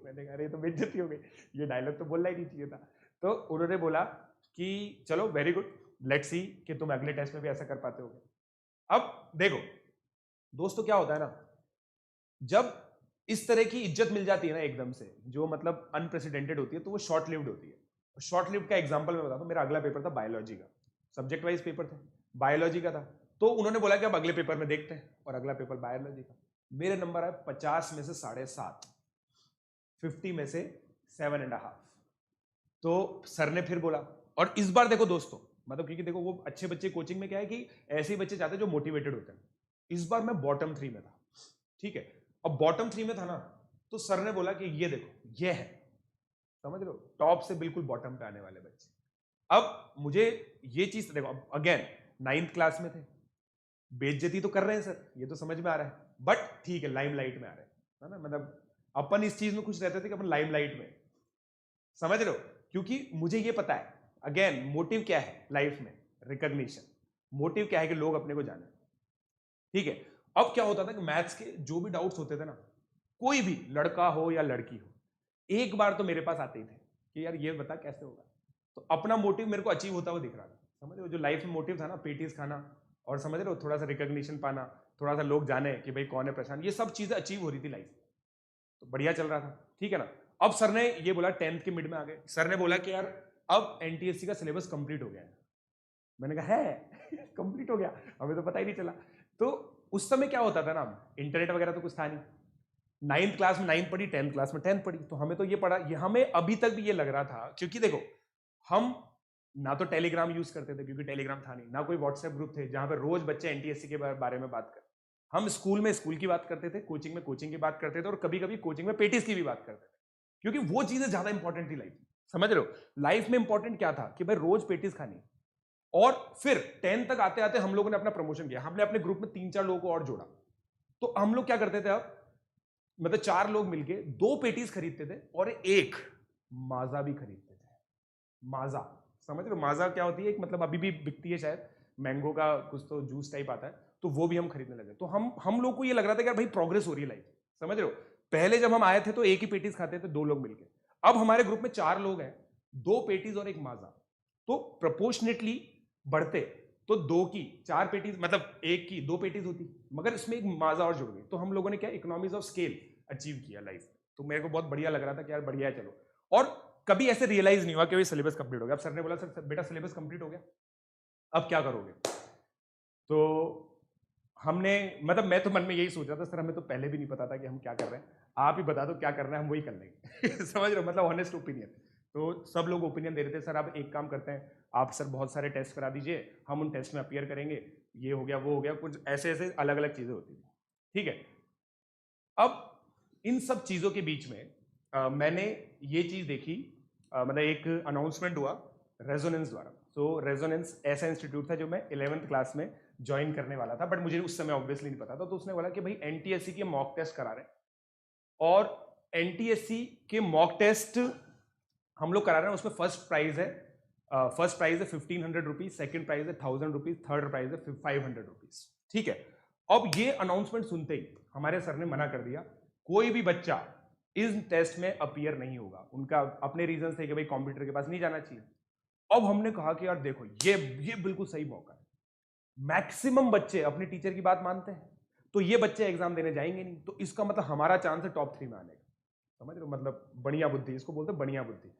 मैंने कहा अरे तो बेइज्जती हो गई, ये डायलॉग तो बोलना ही नहीं चाहिए था। तो उन्होंने बोला कि चलो वेरी गुड, लेट्स सी कि तुम अगले टेस्ट में भी ऐसा कर पाते हो। अब देखो दोस्तों, क्या होता है ना, जब इस तरह की इज्जत मिल जाती है ना एकदम से, जो मतलब अनप्रेसिडेंटेड होती है, तो वो शॉर्ट लिव्ड होती है। शॉर्ट लिव्ड का एग्जांपल मैं बताता हूं, मेरा अगला पेपर था बायोलॉजी का, सब्जेक्ट वाइज पेपर थे, बायोलॉजी का था। तो उन्होंने बोला कि अब अगले पेपर में देखते हैं, और अगला पेपर बायोलॉजी का। मेरे नंबर आए 50 में से 7.5, 50 में से 7.5। तो सर ने फिर बोला, और इस बार देखो दोस्तों, मतलब क्योंकि देखो वो अच्छे बच्चे कोचिंग में क्या है कि ऐसे ही बच्चे चाहते हैं जो मोटिवेटेड होते हैं। इस बार मैं बॉटम 3 में था, ठीक है। अब बॉटम 3 में था ना, तो सर ने बोला कि ये देखो ये है, समझ लो, टॉप से बिल्कुल बॉटम पे आने वाले बच्चे। अब मुझे ये चीज देखो, अगेन 9th क्लास में थे, बेइज्जती तो कर रहे हैं सर, ये तो समझ में आ रहा है, बट ठीक है लाइमलाइट में आ रहे हैं, है ना, मतलब अपन इस चीज में खुश रहते थे कि अपन लाइमलाइट में। समझ रहे हो? क्योंकि मुझे ये पता है, अगेन मोटिव क्या है लाइफ में, रिकॉग्निशन। मोटिव क्या है कि लोग अपने को जाने, ठीक है। अब क्या होता था कि मैथ्स के जो भी डाउट्स होते थे ना, कोई भी लड़का हो या लड़की हो, एक बार तो मेरे पास आते ही थे कि यार ये बता कैसे होगा। तो अपना मोटिव मेरे को अचीव होता हुआ दिख रहा था, समझ रहे हो? जो लाइफ में मोटिव था ना, पेटीज खाना और समझ रहे हो थोड़ा सा रिकॉग्निशन पाना, थोड़ा सा लोग जाने कि भाई कौन है प्रशांत, ये सब चीजें अचीव हो रही थी लाइफ में, तो बढ़िया चल रहा था, ठीक है ना। अब सर ने ये बोला, 10th के मिड में आ गए, सर ने बोला कि यार अब एनटीएससी का सिलेबस कंप्लीट हो गया है। मैंने कहा है कंप्लीट हो गया, हमें तो पता ही नहीं चला। तो उस समय क्या होता था ना, इंटरनेट वगैरह तो कुछ था नहीं। 9th क्लास में 9th पढ़ी, 10th क्लास में 10th पढ़ी, तो हमें तो ये पढ़ा, ये हमें अभी तक भी ये लग रहा था, क्योंकि देखो हम ना तो टेलीग्राम यूज करते थे क्योंकि टेलीग्राम था नहीं, ना कोई व्हाट्सएप ग्रुप थे जहां पे रोज बच्चे एनटीएससी के बारे में बात कर। हम स्कूल में स्कूल की बात करते थे, कोचिंग में कोचिंग की बात करते थे, और कभी कभी कोचिंग में पेटिस की भी बात करते थे, क्योंकि वो चीजें ज्यादा इंपॉर्टेंट थी लाइफ में। समझ रहे हो? लाइफ में इंपॉर्टेंट क्या था कि भाई रोज पेटिस खानी। और फिर 10 तक आते आते हम लोगों ने अपना प्रमोशन किया, हमने अपने ग्रुप में 3-4 लोगों को और जोड़ा। तो हम लोग क्या करते थे अब, मतलब 4 लोग मिलके 2 पेटीज खरीदते थे और एक माजा भी खरीदते थे। माजा, समझ रहे हो माजा क्या होती है? एक मतलब अभी भी बिकती है शायद, मैंगो का कुछ तो जूस टाइप आता है, तो वो भी हम खरीदने लगे। तो हम लोग को ये लग रहा था कि यार भाई प्रोग्रेस हो रही है लाइफ, समझ रहे हो? पहले जब हम आए थे तो एक ही पेटीज खाते थे 2 लोग मिलके, अब हमारे ग्रुप में 4 लोग हैं, 2 पेटीज और एक माजा, तो प्रपोर्शनेटली बढ़ते तो 2 की 4 पेटीज, मतलब एक की 2 पेटीज होती, मगर इसमें एक माजा और जुड़ गई, तो हम लोगों ने क्या इकोनॉमीज ऑफ स्केल अचीव किया लाइफ में। तो मेरे को बहुत बढ़िया लग रहा था कि यार बढ़िया है चलो। और कभी ऐसे रियलाइज नहीं हुआ कि सिलेबस कंप्लीट हो गया। अब सर ने बोला सर बेटा सिलेबस कंप्लीट हो गया, अब क्या करोगे? तो हमने, मतलब मैं तो मन में यही सोच रहा था सर हमें तो पहले भी नहीं पता था कि हम क्या कर रहे हैं, आप ही बता दो क्या करना है, हम वही कर लेंगे समझ रहे हो, मतलब ऑनेस्ट ओपिनियन। तो सब लोग ओपिनियन दे रहे थे, सर आप एक काम करते हैं, आप सर बहुत सारे टेस्ट करा दीजिए, हम उन टेस्ट में अपियर करेंगे, ये हो गया वो हो गया, कुछ ऐसे ऐसे अलग अलग चीजें होती थी, ठीक है। अब इन सब चीजों के बीच में मैंने ये चीज देखी, मतलब एक अनाउंसमेंट हुआ रेजोनेंस द्वारा। तो रेजोनेंस ऐसा इंस्टीट्यूट था जो मैं 11th क्लास में ज्वाइन करने वाला था, बट मुझे उस समय ऑब्वियसली नहीं पता था। तो उसने बोला कि भाई एनटीएससी के मॉक टेस्ट करा रहे हैं, और एनटीएससी के मॉक टेस्ट हम लोग करा रहे हैं, उसमें फर्स्ट प्राइज है 1500 रुपीज, सेकेंड प्राइज है 1000 रुपीज, थर्ड प्राइज है 500 रुपीज, ठीक है। अब ये अनाउंसमेंट सुनते ही हमारे सर ने मना कर दिया, कोई भी बच्चा इस टेस्ट में अपीयर नहीं होगा। उनका अपने रीजन थे कि भाई कंप्यूटर के पास नहीं जाना चाहिए। अब हमने कहा कि यार देखो ये बिल्कुल सही मौका है, मैक्सिमम बच्चे अपने टीचर की बात मानते हैं, तो ये बच्चे एग्जाम देने जाएंगे नहीं, तो इसका मतलब हमारा चांस है टॉप 3 में आने का। समझ रहे हो? मतलब बढ़िया बुद्धि, इसको बोलते हैं बढ़िया बुद्धि।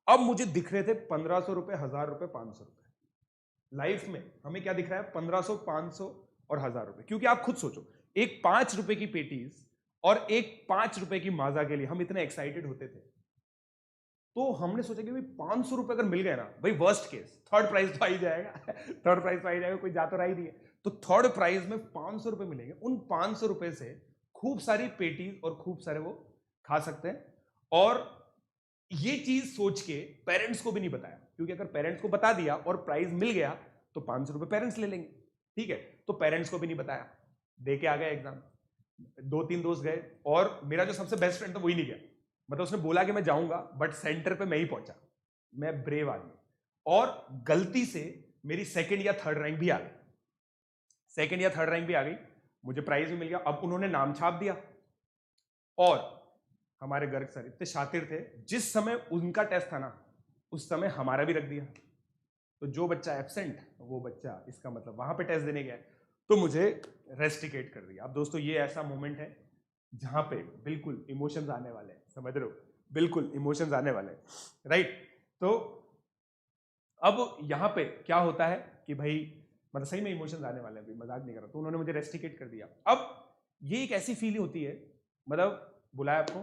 अब मुझे दिख रहे थे 1500 रुपए, 1000 रुपए, 500 रुपए। लाइफ में हमें क्या दिख रहा है? 1500, 500 और 1000 रुपए। क्योंकि आप खुद सोचो, एक 5 रुपए की पेटीज और एक 5 रुपए की माजा के लिए हम इतने एक्साइटेड होते थे। तो हमने सोचा कि भाई 500 रुपए अगर मिल गए ना, भाई वर्स्ट केस थर्ड प्राइज तो आ ही जाएगा थर्ड प्राइज तो आ ही जाएगा, कोई जा तो रहा ही नहीं है। तो थर्ड प्राइज में 500 रुपए मिलेंगे, उन 500 रुपए से खूब सारी पेटीज और खूब सारे वो खा सकते हैं। और ये चीज सोच के पेरेंट्स को भी नहीं बताया, क्योंकि अगर पेरेंट्स को बता दिया और प्राइज मिल गया तो 500 रुपए पेरेंट्स ले लेंगे, ठीक है। तो पेरेंट्स को भी नहीं बताया, दे के आ गए एग्जाम। 2-3 दोस्त गए, और मेरा जो सबसे बेस्ट फ्रेंड था वही नहीं गया। मतलब उसने बोला कि मैं जाऊंगा, बट सेंटर पे मैं ही पहुंचा। मैं ब्रेव आदमी, और गलती से मेरी सेकंड या थर्ड रैंक भी आ गई, सेकंड या थर्ड रैंक भी आ गई, मुझे प्राइज भी मिल गया। अब उन्होंने नाम छाप दिया, और हमारे गर्ग सर इतने शातिर थे, जिस समय उनका टेस्ट था ना उस समय हमारा भी रख दिया। तो जो बच्चा एब्सेंट वो बच्चा इसका मतलब वहां पे टेस्ट देने गया, तो मुझे रेस्टिकेट कर दिया। अब दोस्तों ये ऐसा मोमेंट है जहां पे बिल्कुल इमोशंस आने वाले हैं, समझ रहे हो? बिल्कुल इमोशंस आने वाले हैं, राइट। तो अब यहां पे क्या होता है कि भाई मतलब सही में इमोशंस आने वाले हैं, मजाक नहीं कर रहा। तो उन्होंने मुझे रेस्टिकेट कर दिया। अब ये एक ऐसी फीलिंग होती है, मतलब बुलाया आपको,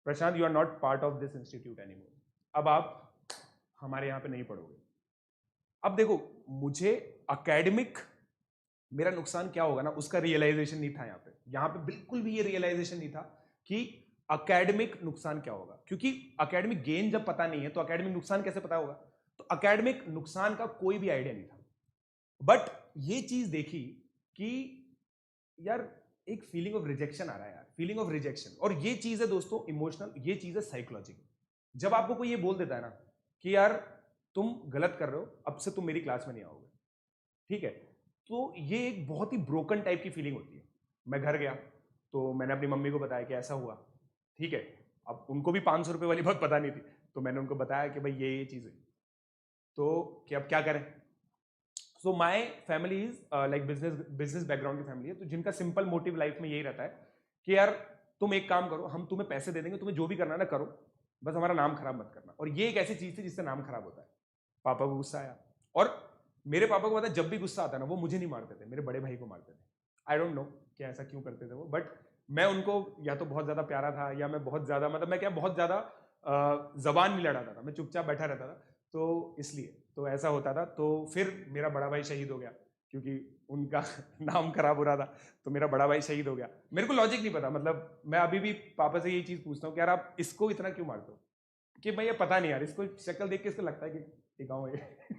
Prashant you are not part of this institute anymore, अब आप हमारे यहाँ पे नहीं पढ़ोगे। अब देखो, मुझे अकेडमिक मेरा नुकसान क्या होगा ना उसका रियलाइजेशन नहीं था यहाँ पे बिल्कुल भी ये रियलाइजेशन नहीं था कि अकेडमिक नुकसान क्या होगा, क्योंकि अकेडमिक गेन जब पता नहीं है तो अकेडमिक नुकसान कैसे पता होगा? तो अकेडमिक नुकसान का कोई भी आइडिया नहीं था। बट ये चीज देखी कि यार एक फीलिंग ऑफ रिजेक्शन आ रहा है यार, फीलिंग ऑफ रिजेक्शन। और ये चीज है दोस्तों इमोशनल, ये चीज है साइकोलॉजिकल। जब आपको कोई ये बोल देता है ना कि यार तुम गलत कर रहे हो, अब से तुम मेरी क्लास में नहीं आओगे, ठीक है, तो ये एक बहुत ही ब्रोकन टाइप की फीलिंग होती है। मैं घर गया तो मैंने अपनी मम्मी को बताया कि ऐसा हुआ, ठीक है, अब उनको भी 500 रुपये वाली बात पता नहीं थी, तो मैंने उनको बताया कि भाई ये चीज़ हुई, तो कि अब क्या करें। So my family is like business background की फैमिली है, तो जिनका सिंपल मोटिव लाइफ में यही रहता है कि यार तुम एक काम करो, हम तुम्हें पैसे दे देंगे, तुम्हें जो भी करना है ना करो, बस हमारा नाम खराब मत करना। और ये एक ऐसी चीज थी जिससे नाम खराब होता है। पापा को गुस्सा आया, और मेरे पापा को पता है जब भी गुस्सा आता है ना, वो मुझे नहीं मारते थे, मेरे बड़े भाई को मारते थे। आई डोंट नो कि ऐसा क्यों करते थे वो, बट मैं उनको या तो बहुत ज्यादा प्यारा था, या मैं बहुत ज्यादा मतलब मैं क्या बहुत ज्यादा जबान नहीं लड़ाता था, मैं चुपचाप बैठा रहता था, तो इसलिए तो ऐसा होता था। तो फिर मेरा बड़ा भाई शहीद हो गया, क्योंकि उनका नाम खराब हो रहा था, तो मेरा बड़ा भाई शहीद हो गया। मेरे को लॉजिक नहीं पता, मतलब मैं अभी भी पापा से यही चीज पूछता हूँ कि यार आप इसको इतना क्यों मारते हो, कि भाई ये पता नहीं यार, इसको शक्ल देख के इसको लगता है कि टिकाऊ है।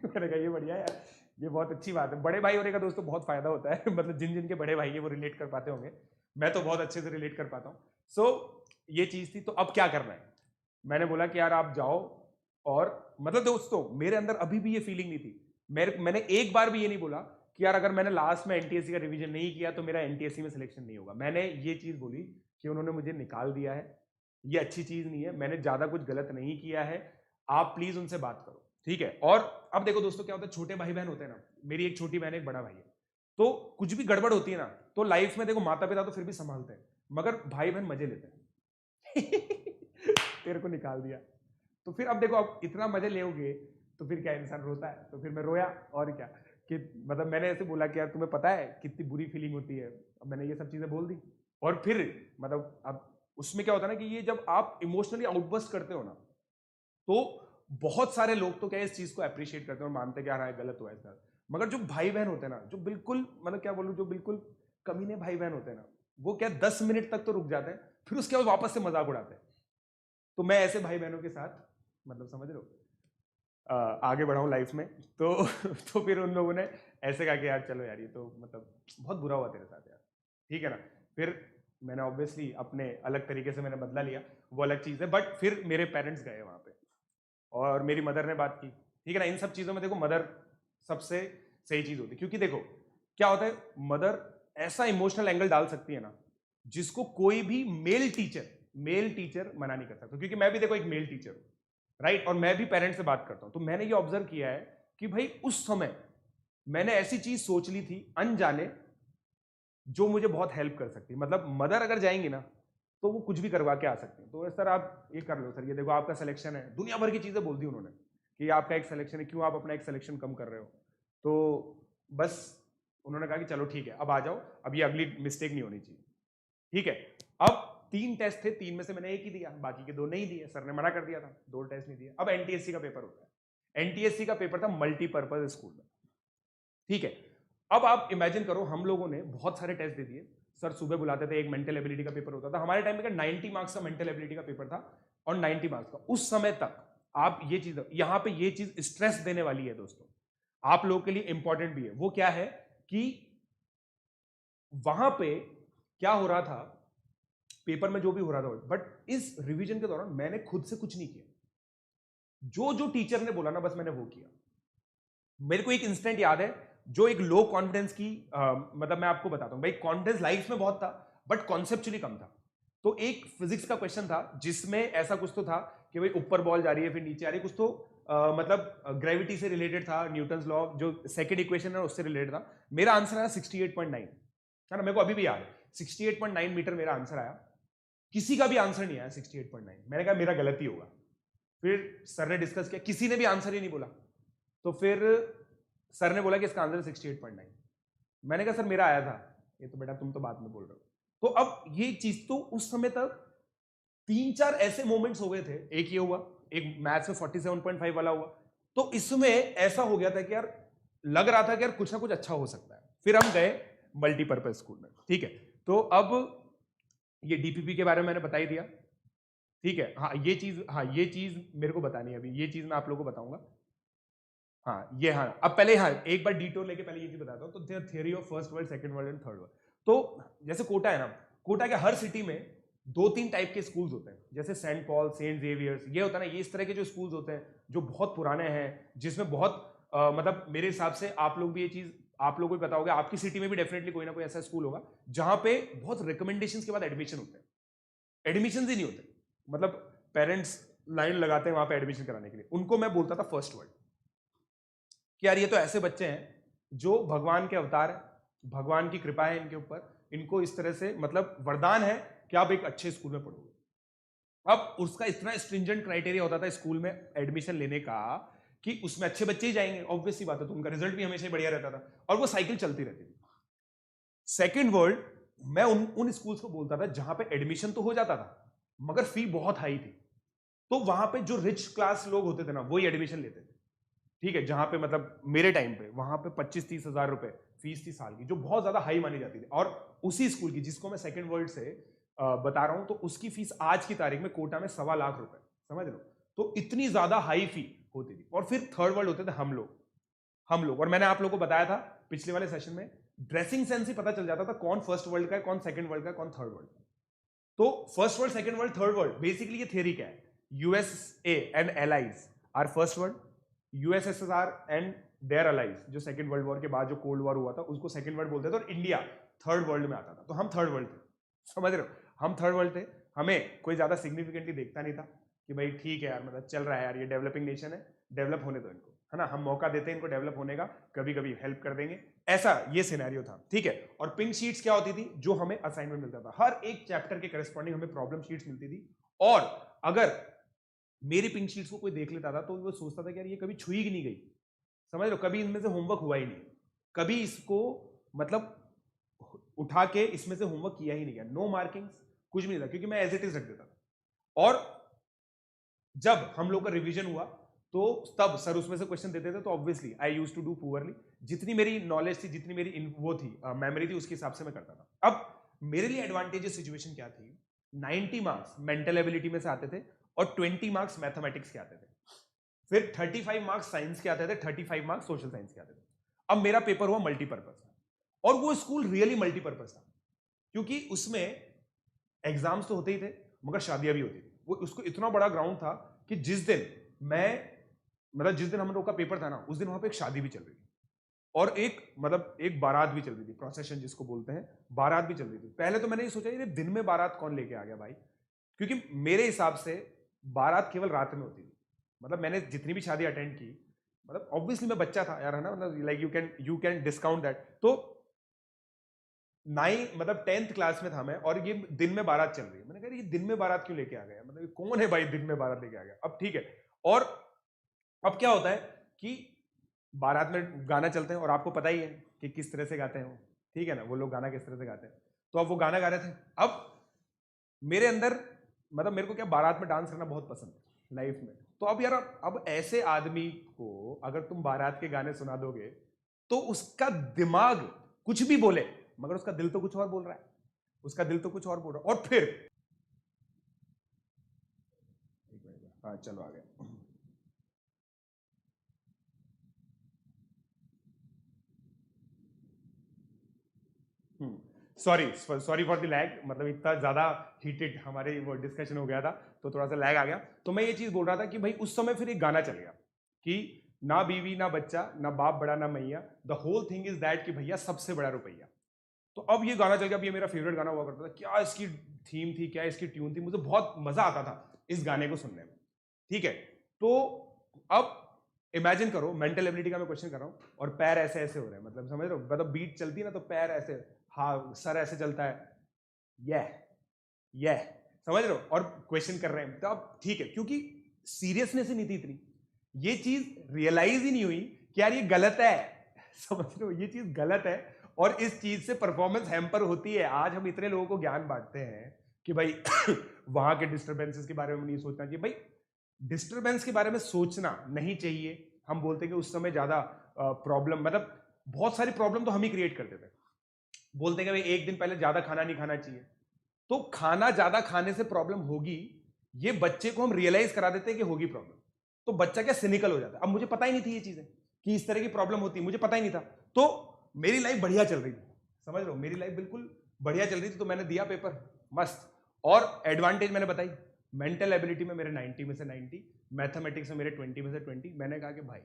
मैंने कहा ये बढ़िया है यार, ये बहुत अच्छी बात है। बड़े भाई होने का दोस्तों बहुत फायदा होता है। मतलब जिन जिन के बड़े भाई है वो रिलेट कर पाते होंगे, मैं तो बहुत अच्छे से रिलेट कर पाता हूँ। सो ये चीज थी, तो अब क्या करना है। मैंने बोला कि यार आप जाओ, और मतलब दोस्तों मेरे अंदर अभी भी ये फीलिंग नहीं थी। मैंने एक बार भी ये नहीं बोला कि यार अगर मैंने लास्ट में एनटीएससी का रिवीजन नहीं किया तो मेरा एनटीएससी में सिलेक्शन नहीं होगा। मैंने ये चीज बोली कि उन्होंने मुझे निकाल दिया है, ये अच्छी चीज नहीं है, मैंने ज्यादा कुछ गलत नहीं किया है, आप प्लीज उनसे बात करो, ठीक है। और अब देखो दोस्तों क्या होता है, छोटे भाई बहन होते हैं ना, मेरी एक छोटी बहन एक बड़ा भाई है, तो कुछ भी गड़बड़ होती है ना, तो लाइफ में देखो माता पिता तो फिर भी संभालते हैं, मगर भाई बहन मजे लेते हैं। तेरे को निकाल दिया, तो फिर अब देखो अब इतना मजे लेोगे तो फिर क्या इंसान रोता है, तो फिर मैं रोया, और क्या कि मतलब मैंने ऐसे बोला कि यार तुम्हें पता है कितनी बुरी फीलिंग होती है, अब मैंने ये सब चीजें बोल दी। और फिर मतलब अब उसमें क्या होता है ना कि ये जब आप इमोशनली आउटबर्स्ट करते हो ना, तो बहुत सारे लोग तो क्या इस चीज को अप्रिशिएट करते हैं और मानते हैं कि यार गलत हुआ है, मगर जो भाई बहन होते हैं ना, जो बिल्कुल मतलब क्या बोलूं, जो बिल्कुल कमीने भाई बहन होते हैं ना, वो क्या 10 मिनट तक तो रुक जाते हैं, फिर उसके बाद वापस से मजाक उड़ाते हैं। तो मैं ऐसे भाई बहनों के साथ मतलब समझ रहे हो आगे बढ़ा हूं लाइफ में, तो तो फिर उन लोगों ने ऐसे कहा कि यार चलो यार ये तो मतलब बहुत बुरा हुआ तेरे साथ यार, ठीक है ना। फिर मैंने ऑब्वियसली अपने अलग तरीके से मैंने बदला लिया, वो अलग चीज़ है, बट फिर मेरे पेरेंट्स गए वहाँ पे और मेरी मदर ने बात की, ठीक है ना। इन सब चीज़ों में देखो मदर सबसे सही चीज़ होती है, क्योंकि देखो क्या होता है, मदर ऐसा इमोशनल एंगल डाल सकती है ना जिसको कोई भी मेल टीचर मना नहीं कर सकता, क्योंकि मैं भी देखो एक मेल टीचर हूँ, राइट, और मैं भी पेरेंट्स से बात करता हूँ, तो मैंने ये ऑब्जर्व किया है कि भाई उस समय मैंने ऐसी चीज सोच ली थी अनजाने जो मुझे बहुत हेल्प कर सकती है। मतलब मदर अगर जाएंगी ना तो वो कुछ भी करवा के आ सकते हैं, तो सर आप ये कर लो, सर ये देखो आपका सिलेक्शन है, दुनिया भर की चीजें बोल दी उन्होंने कि आपका एक सिलेक्शन है, क्यों आप अपना एक सिलेक्शन कम कर रहे हो। तो बस उन्होंने कहा कि चलो ठीक है अब आ जाओ, अब ये अगली मिस्टेक नहीं होनी चाहिए, ठीक है। अब 3 टेस्ट थे, 3 में से मैंने एक ही दिया, बाकी के 2 नहीं दिए, सर ने मना कर दिया था, 2 टेस्ट नहीं दिए। अब एनटीएससी का पेपर होता है, एनटीएससी का पेपर था मल्टीपर्पज स्कूल में, ठीक है। अब आप इमेजिन करो हम लोगों ने बहुत सारे टेस्ट दे दिए, सर सुबह बुलाते थे, एक मेंटल एबिलिटी का पेपर होता था हमारे टाइम में, 90 मार्क्स का मेंटल एबिलिटी का पेपर था और 90 मार्क्स का उस समय तक। आप ये चीज यहां पे ये चीज स्ट्रेस देने वाली है दोस्तों, आप लोगों के लिए इंपॉर्टेंट भी है। वो क्या है कि वहां पे क्या हो रहा था, पेपर में जो भी हो रहा था, बट इस रिवीजन के दौरान मैंने खुद से कुछ नहीं किया, जो जो टीचर ने बोला ना बस मैंने वो किया। मेरे को एक इंस्टेंट याद है जो एक लो कॉन्फिडेंस की मतलब मैं आपको बताता हूं भाई, कॉन्फिडेंस लाइफ में बहुत था बट कॉन्सेप्चुअली कम था। तो एक फिजिक्स का क्वेश्चन था जिसमें ऐसा कुछ तो था कि भाई ऊपर बॉल जा रही है फिर नीचे आ रही है, कुछ तो मतलब ग्रेविटी से रिलेटेड था, न्यूटन्स लॉ जो सेकंड इक्वेशन है उससे रिलेटेड था। मेरा आंसर आया 68.9, है ना, मेरे को अभी भी याद है 68.9 मीटर मेरा आंसर आया। किसी का भी आंसर नहीं आया 68.9, मैंने कहा मेरा गलती होगा। फिर सर ने डिस्कस किया, किसी ने भी आंसर ही नहीं बोला, तो फिर सर ने बोला कि इसका आंसर 68.9। मैंने कहा सर मेरा आया था, ये तो बेटा तुम तो बाद में बोल रहे हो। तो अब ये चीज तो उस समय तक 3-4 ऐसे मोमेंट्स हो गए थे, एक ये हुआ, एक मैथ्स में 47.5 वाला हुआ, तो इसमें ऐसा हो गया था कि यार लग रहा था कि यार कुछ ना कुछ अच्छा हो सकता है। फिर हम गए मल्टीपर्पज स्कूल में, ठीक है। तो अब ये डीपीपी के बारे में मैंने बता ही दिया, ठीक है। हाँ ये चीज मेरे को बतानी है अभी, ये चीज मैं आप लोगों को बताऊंगा। हाँ अब पहले एक बार डिटोर लेके पहले ये चीज बताता हूँ। तो theory of first world, second world and third world. तो जैसे कोटा है ना, कोटा के हर सिटी में दो तीन टाइप के स्कूल्स होते हैं, जैसे सेंट पॉल, सेंट जेवियर्स, ये होता है ना, ये इस तरह के जो स्कूल्स होते हैं जो बहुत पुराने हैं, जिसमें बहुत मतलब मेरे हिसाब से आप लोग भी ये चीज आप लोगों को पता होगा, आपकी सिटी में भी डेफिनेटली कोई ना कोई ऐसा स्कूल होगा जहां पे बहुत रिकमेंडेशंस के बाद एडमिशन होते हैं। एडमिशन ही नहीं होते, मतलब पेरेंट्स लाइन लगाते हैं वहां पे एडमिशन कराने के लिए। उनको मैं बोलता था फर्स्ट वर्ल्ड, कि यार ये तो ऐसे बच्चे हैं जो भगवान के अवतार है, भगवान की कृपा है इनके ऊपर, इनको इस तरह से मतलब वरदान है कि आप एक अच्छे स्कूल में पढ़ोगे। अब उसका इतना स्ट्रिंजेंट क्राइटेरिया होता था स्कूल में एडमिशन लेने का कि उसमें अच्छे बच्चे ही जाएंगे, ऑब्वियस सी बात है, तो उनका रिजल्ट भी हमेशा ही बढ़िया रहता था और वो साइकिल चलती रहती थी। सेकेंड वर्ल्ड, मैं उन स्कूल्स को बोलता था जहां पे एडमिशन तो हो जाता था मगर फी बहुत हाई थी, तो वहां पे जो रिच क्लास लोग होते थे ना वही एडमिशन लेते थे, ठीक है, जहां पे मतलब मेरे टाइम पे वहां पे 25-30 हजार रुपए फीस थी साल की, जो बहुत ज्यादा हाई मानी जाती थी। और उसी स्कूल की जिसको मैं सेकंड वर्ल्ड से बता रहा हूं, तो उसकी फीस आज की तारीख में कोटा में 1.25 लाख रुपए, समझ लो, तो इतनी ज्यादा हाई फी होती थी। और फिर थर्ड वर्ल्ड होते थे हम लोग, और मैंने आप लोगों को बताया था पिछले वाले सेशन में, ड्रेसिंग सेंस ही पता चल जाता था कौन फर्स्ट वर्ल्ड का है, कौन सेकंड वर्ल्ड का है, कौन थर्ड वर्ल्ड का। तो first world, second world, third world, basically ये थियरी क्या है, USA and allies are first world, USSR and their allies, जो सेकंड वर्ल्ड वॉर के बाद जो कोल्ड वॉर हुआ था उसको सेकंड वर्ल्ड बोलते थे, और इंडिया थर्ड वर्ल्ड में आता था। तो हम थर्ड वर्ल्ड थे, समझ रहे हो, हम थर्ड वर्ल्ड थे। हमें कोई ज्यादा सिग्निफिकेंटली देखता नहीं था कि भाई ठीक है यार, मतलब चल रहा है यार, ये डेवलपिंग नेशन है, डेवलप होने दो इनको, है ना, हम मौका देते हैं इनको डेवलप होने का, कभी कभी हेल्प कर देंगे, ऐसा ये सिनेरियो था, ठीक है। और पिंक शीट्स क्या होती थी, जो हमें असाइनमेंट मिलता था, हर एक चैप्टर के करस्पॉन्डिंग हमें प्रॉब्लम शीट्स मिलती थी। और अगर मेरी पिंक शीट्स को कोई देख लेता था तो वो सोचता था कि यार ये कभी छुई ही नहीं गई, समझ लो, कभी इनमें से होमवर्क हुआ ही नहीं, कभी इसको मतलब उठा के इसमें से होमवर्क किया ही नहीं गया, नो मार्किंग्स, कुछ भी नहीं था, क्योंकि मैं एज इट इज रख देता था। और जब हम लोग का रिवीजन हुआ तो तब सर उसमें से क्वेश्चन देते थे, तो obviously I used to do poorly, जितनी मेरी नॉलेज थी, जितनी मेरी वो थी मेमोरी थी, उसके हिसाब से मैं करता था। अब मेरे लिए एडवांटेजेस सिचुएशन क्या थी, 90 मार्क्स मेंटल एबिलिटी में से आते थे और 20 मार्क्स मैथमेटिक्स के आते थे, फिर 35 मार्क्स साइंस के आते थे, 35 मार्क्स सोशल साइंस के आते थे। अब मेरा पेपर हुआ मल्टीपर्पज, और वो स्कूल रियली मल्टीपर्पज था, क्योंकि उसमें एग्जाम्स तो होते ही थे मगर शादियां भी होती थी। वो उसको इतना बड़ा ग्राउंड था कि जिस दिन जिस दिन हम लोग का पेपर था ना, उस दिन वहां पे एक शादी भी चल रही थी, और एक बारात भी चल रही थी, प्रोसेशन जिसको बोलते हैं, बारात भी चल रही थी। पहले तो मैंने ये सोचा ये दिन में बारात कौन लेके आ गया भाई, क्योंकि मेरे हिसाब से बारात केवल रात में होती थी। मतलब मैंने जितनी भी शादी अटेंड की, मतलब ऑब्वियसली मैं बच्चा था यार, है ना, मतलब like you can discount that. तो 10th क्लास में था मैं, और ये दिन में बारात चल रही है। मैंने कहा ये दिन में बारात क्यों लेके आ गया, मतलब ये कौन है भाई दिन में बारात लेके आ गया। अब ठीक है, और अब क्या होता है कि बारात में गाना चलते हैं, और आपको पता ही है कि किस तरह से गाते हैं वो, ठीक है ना, वो लोग गाना किस तरह से गाते हैं। तो अब वो गाना गा रहे थे, अब मेरे अंदर मतलब मेरे को क्या, बारात में डांस करना बहुत पसंद है लाइफ में। तो अब यार, अब ऐसे आदमी को अगर तुम बारात के गाने सुना दोगे तो उसका दिमाग कुछ भी बोले मगर उसका दिल तो कुछ और बोल रहा है, उसका दिल तो कुछ और बोल रहा है। और फिर हाँ चलो आ गया, सॉरी फॉर द लैग, मतलब इतना ज्यादा हीटेड हमारे वो डिस्कशन हो गया था तो थोड़ा सा लैग आ गया। तो मैं ये चीज बोल रहा था कि भाई उस समय फिर एक गाना चल गया कि ना बीवी ना बच्चा ना बाप बड़ा ना मैया, the whole thing is that कि भैया सबसे बड़ा रुपया। तो अब ये गाना चल गया, अब ये मेरा फेवरेट गाना हुआ करता था, क्या इसकी थीम थी, क्या इसकी ट्यून थी, मुझे बहुत मजा आता था इस गाने को सुनने में, ठीक है। तो अब इमेजिन करो, मेंटल एबिलिटी का मैं क्वेश्चन कर रहा हूं और पैर ऐसे ऐसे हो रहे हैं, मतलब समझ रहे हो, मतलब बीट चलती है ना तो पैर ऐसे, हाँ सर ऐसे चलता है, यह समझ रहे हो, और क्वेश्चन कर रहे हैं। तो अब ठीक है, क्योंकि सीरियसनेस ही नहीं थी इतनी, ये चीज रियलाइज ही नहीं हुई कि यार ये गलत है, समझ रहे हो, ये चीज गलत है, और इस चीज से परफॉर्मेंस हैम्पर होती है। आज हम इतने लोगों को ज्ञान बांटते हैं कि भाई वहां के डिस्टर्बेंसेस के बारे में नहीं सोचना चाहिए, भाई डिस्टर्बेंस के बारे में सोचना नहीं चाहिए। हम बोलते हैं कि उस समय ज्यादा प्रॉब्लम, मतलब बहुत सारी प्रॉब्लम तो हम ही क्रिएट करते थे। बोलते हैं कि भाई एक दिन पहले ज्यादा खाना नहीं खाना चाहिए, तो खाना ज्यादा खाने से प्रॉब्लम होगी, ये बच्चे को हम रियलाइज करा देते हैं कि होगी प्रॉब्लम, तो बच्चा क्या सिनिकल हो जाता है। अब मुझे पता ही नहीं थी ये चीजें कि इस तरह की प्रॉब्लम होती है, मुझे पता ही नहीं था। तो मेरी लाइफ बढ़िया चल रही थी, समझ लो, मेरी लाइफ बिल्कुल बढ़िया चल रही थी। तो मैंने दिया पेपर मस्त, और एडवांटेज मैंने बताई, मेंटल एबिलिटी में मेरे 90 में से 90, मैथमेटिक्स में मेरे 20 में से 20। मैंने कहा कि भाई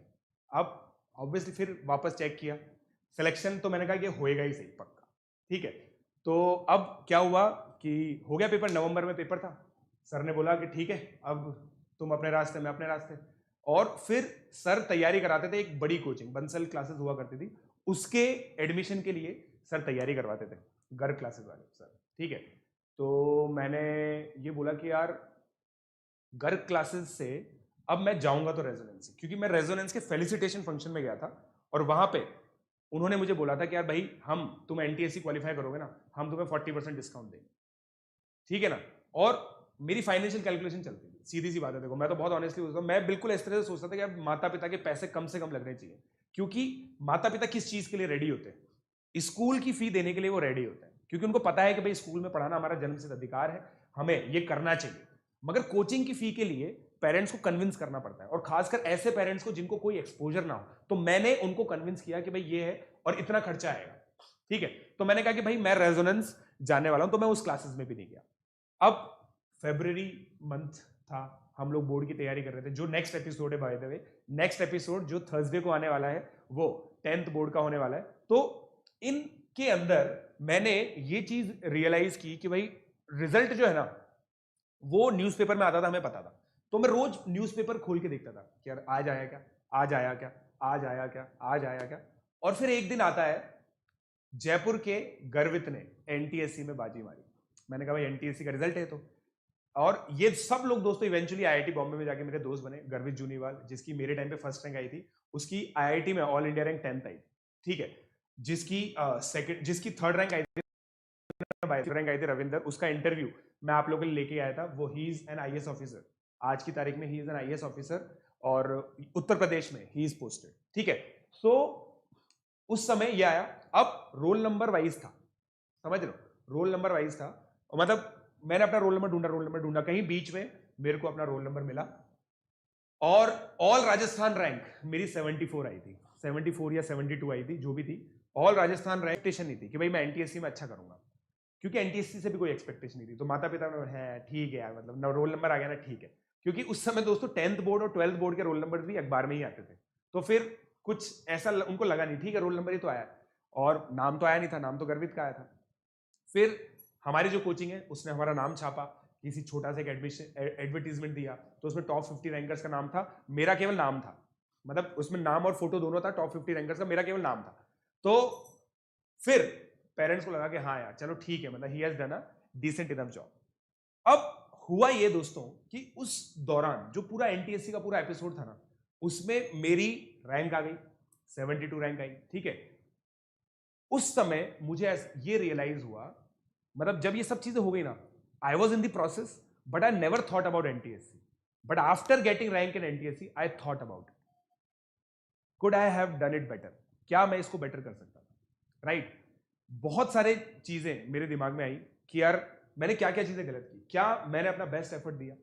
अब ऑब्वियसली फिर वापस चेक किया सिलेक्शन, तो मैंने कहा कि होएगा ही सही पक्का, ठीक है। तो अब क्या हुआ कि हो गया पेपर, नवंबर में पेपर था, सर ने बोला कि ठीक है अब तुम अपने रास्ते में अपने रास्ते। और फिर सर तैयारी कराते थे, एक बड़ी कोचिंग बंसल क्लासेस हुआ करती थी, उसके एडमिशन के लिए सर तैयारी करवाते थे, गर्ग क्लासेस वाले सर, ठीक है। तो मैंने ये बोला कि यार गर्ग क्लासेस से अब मैं जाऊंगा तो रेजोनेंस से, क्योंकि मैं रेजोनेंस के फेलिसिटेशन फंक्शन में गया था और वहां पे उन्होंने मुझे बोला था कि यार भाई तुम एनटीएससी क्वालिफाई करोगे ना, हम तुम्हें 40% डिस्काउंट देंगे, ठीक है ना। और मेरी फाइनेंशियल कैलकुलेशन चलती थी, सीधी सी बात है, देखो मैं तो बहुत ऑनेस्टली सोचता हूँ, मैं बिल्कुल इस तरह से सोचता था कि अब माता पिता के पैसे कम से कम लगने चाहिए, क्योंकि माता पिता किस चीज के लिए रेडी होते हैं, स्कूल की फी देने के लिए वो रेडी होते हैं, क्योंकि उनको पता है कि भाई स्कूल में पढ़ाना हमारा जन्मसिद्ध अधिकार है, हमें ये करना चाहिए। मगर कोचिंग की फी के लिए पेरेंट्स को कन्विंस करना पड़ता है, और खासकर ऐसे पेरेंट्स को जिनको कोई एक्सपोजर ना हो। तो मैंने उनको कन्विंस किया कि भाई ये है और इतना खर्चा आएगा, ठीक है। तो मैंने कहा कि भाई मैं रेजोनेंस जाने वाला हूं, तो मैं उस क्लासेस में भी नहीं गया। अब फरवरी मंथ था, हम लोग बोर्ड की तैयारी कर रहे थे। जो नेक्स्ट एपिसोड है by the way, next episode जो थर्सडे को आने वाला है वो 10th बोर्ड का होने वाला है। तो इनके अंदर मैंने ये चीज रियलाइज की कि भाई रिजल्ट जो है ना वो न्यूज़पेपर में आता था, हमें पता था। तो मैं रोज न्यूज़पेपर खोल के देखता था कि यार आज आया क्या, आज आया क्या, आज आया क्या, आज आया क्या। और फिर एक दिन आता है, जयपुर के गर्वित ने एनटीएससी में बाजी मारी। मैंने कहा भाई एनटीएससी का रिजल्ट है तो। और ये सब लोग दोस्तों इवेंचुअली आईआईटी बॉम्बे में जाके मेरे दोस्त बने। गर्वित जूनीवाल जिसकी मेरे टाइम पे फर्स्ट रैंक आई थी, उसकी आईआईटी में ऑल इंडिया रैंक 10th आई, ठीक है। जिसकी थर्ड रैंक आई थी, रैंक आई थी रविंदर, उसका इंटरव्यू मैं आप लोगों के लिए लेके आया था। वो he is an IAS officer, आज की तारीख में he is an IAS officer, और उत्तर प्रदेश में ही इज पोस्टेड, ठीक है। सो उस समय ये आया। अब रोल नंबर वाइज था, समझ लो, रोल नंबर वाइज था, मतलब मैंने अपना रोल नंबर ढूंढा, कहीं बीच में मेरे को अपना रोल नंबर मिला, और ऑल राजस्थान रैंक मेरी 74 आई थी, 74 या 72 आई थी, जो भी थी। ऑल राजस्थान रैंक एक्सपेक्टेशन नहीं थी कि भाई मैं एनटीएससी में अच्छा करूंगा, क्योंकि एनटीएससी से भी कोई एक्सपेक्टेशन नहीं थी। तो माता पिता में है ठीक है यार, मतलब रोल नंबर आ गया ना, ठीक है। क्योंकि उस समय दोस्तों 10th बोर्ड और 12th बोर्ड के रोल नंबर भी अखबार में ही आते थे, तो फिर कुछ ऐसा उनको लगा नहीं, ठीक है रोल नंबर ही तो आया, और नाम तो आया नहीं था, नाम तो गर्वित का आया था। फिर हमारी जो कोचिंग है उसने हमारा नाम छापा, किसी छोटा सा एक एडवर्टीजमेंट दिया, तो उसमें टॉप 50 रैंकर्स का नाम था, मेरा केवल नाम था, मतलब उसमें नाम और फोटो दोनों था, टॉप 50 रैंकर्स का मेरा केवल नाम था। तो फिर पेरेंट्स को लगा कि हाँ यार चलो ठीक है, मतलब he has done a decent enough job. अब हुआ ये दोस्तों कि उस दौरान जो पूरा एनटीएससी का पूरा एपिसोड था ना, उसमें मेरी रैंक आ गई, 72 रैंक आई, ठीक है। उस समय मुझे ये रियलाइज हुआ, मतलब जब ये सब चीजें हो गई ना, I was in the process, but I never thought about NTSC, but after getting rank in NTSC I thought about it, could I have done it better, क्या मैं इसको बेटर कर सकता था, राइट। बहुत सारे चीजें मेरे दिमाग में आई कि यार मैंने क्या क्या चीजें गलत की, क्या मैंने अपना बेस्ट एफर्ट दिया,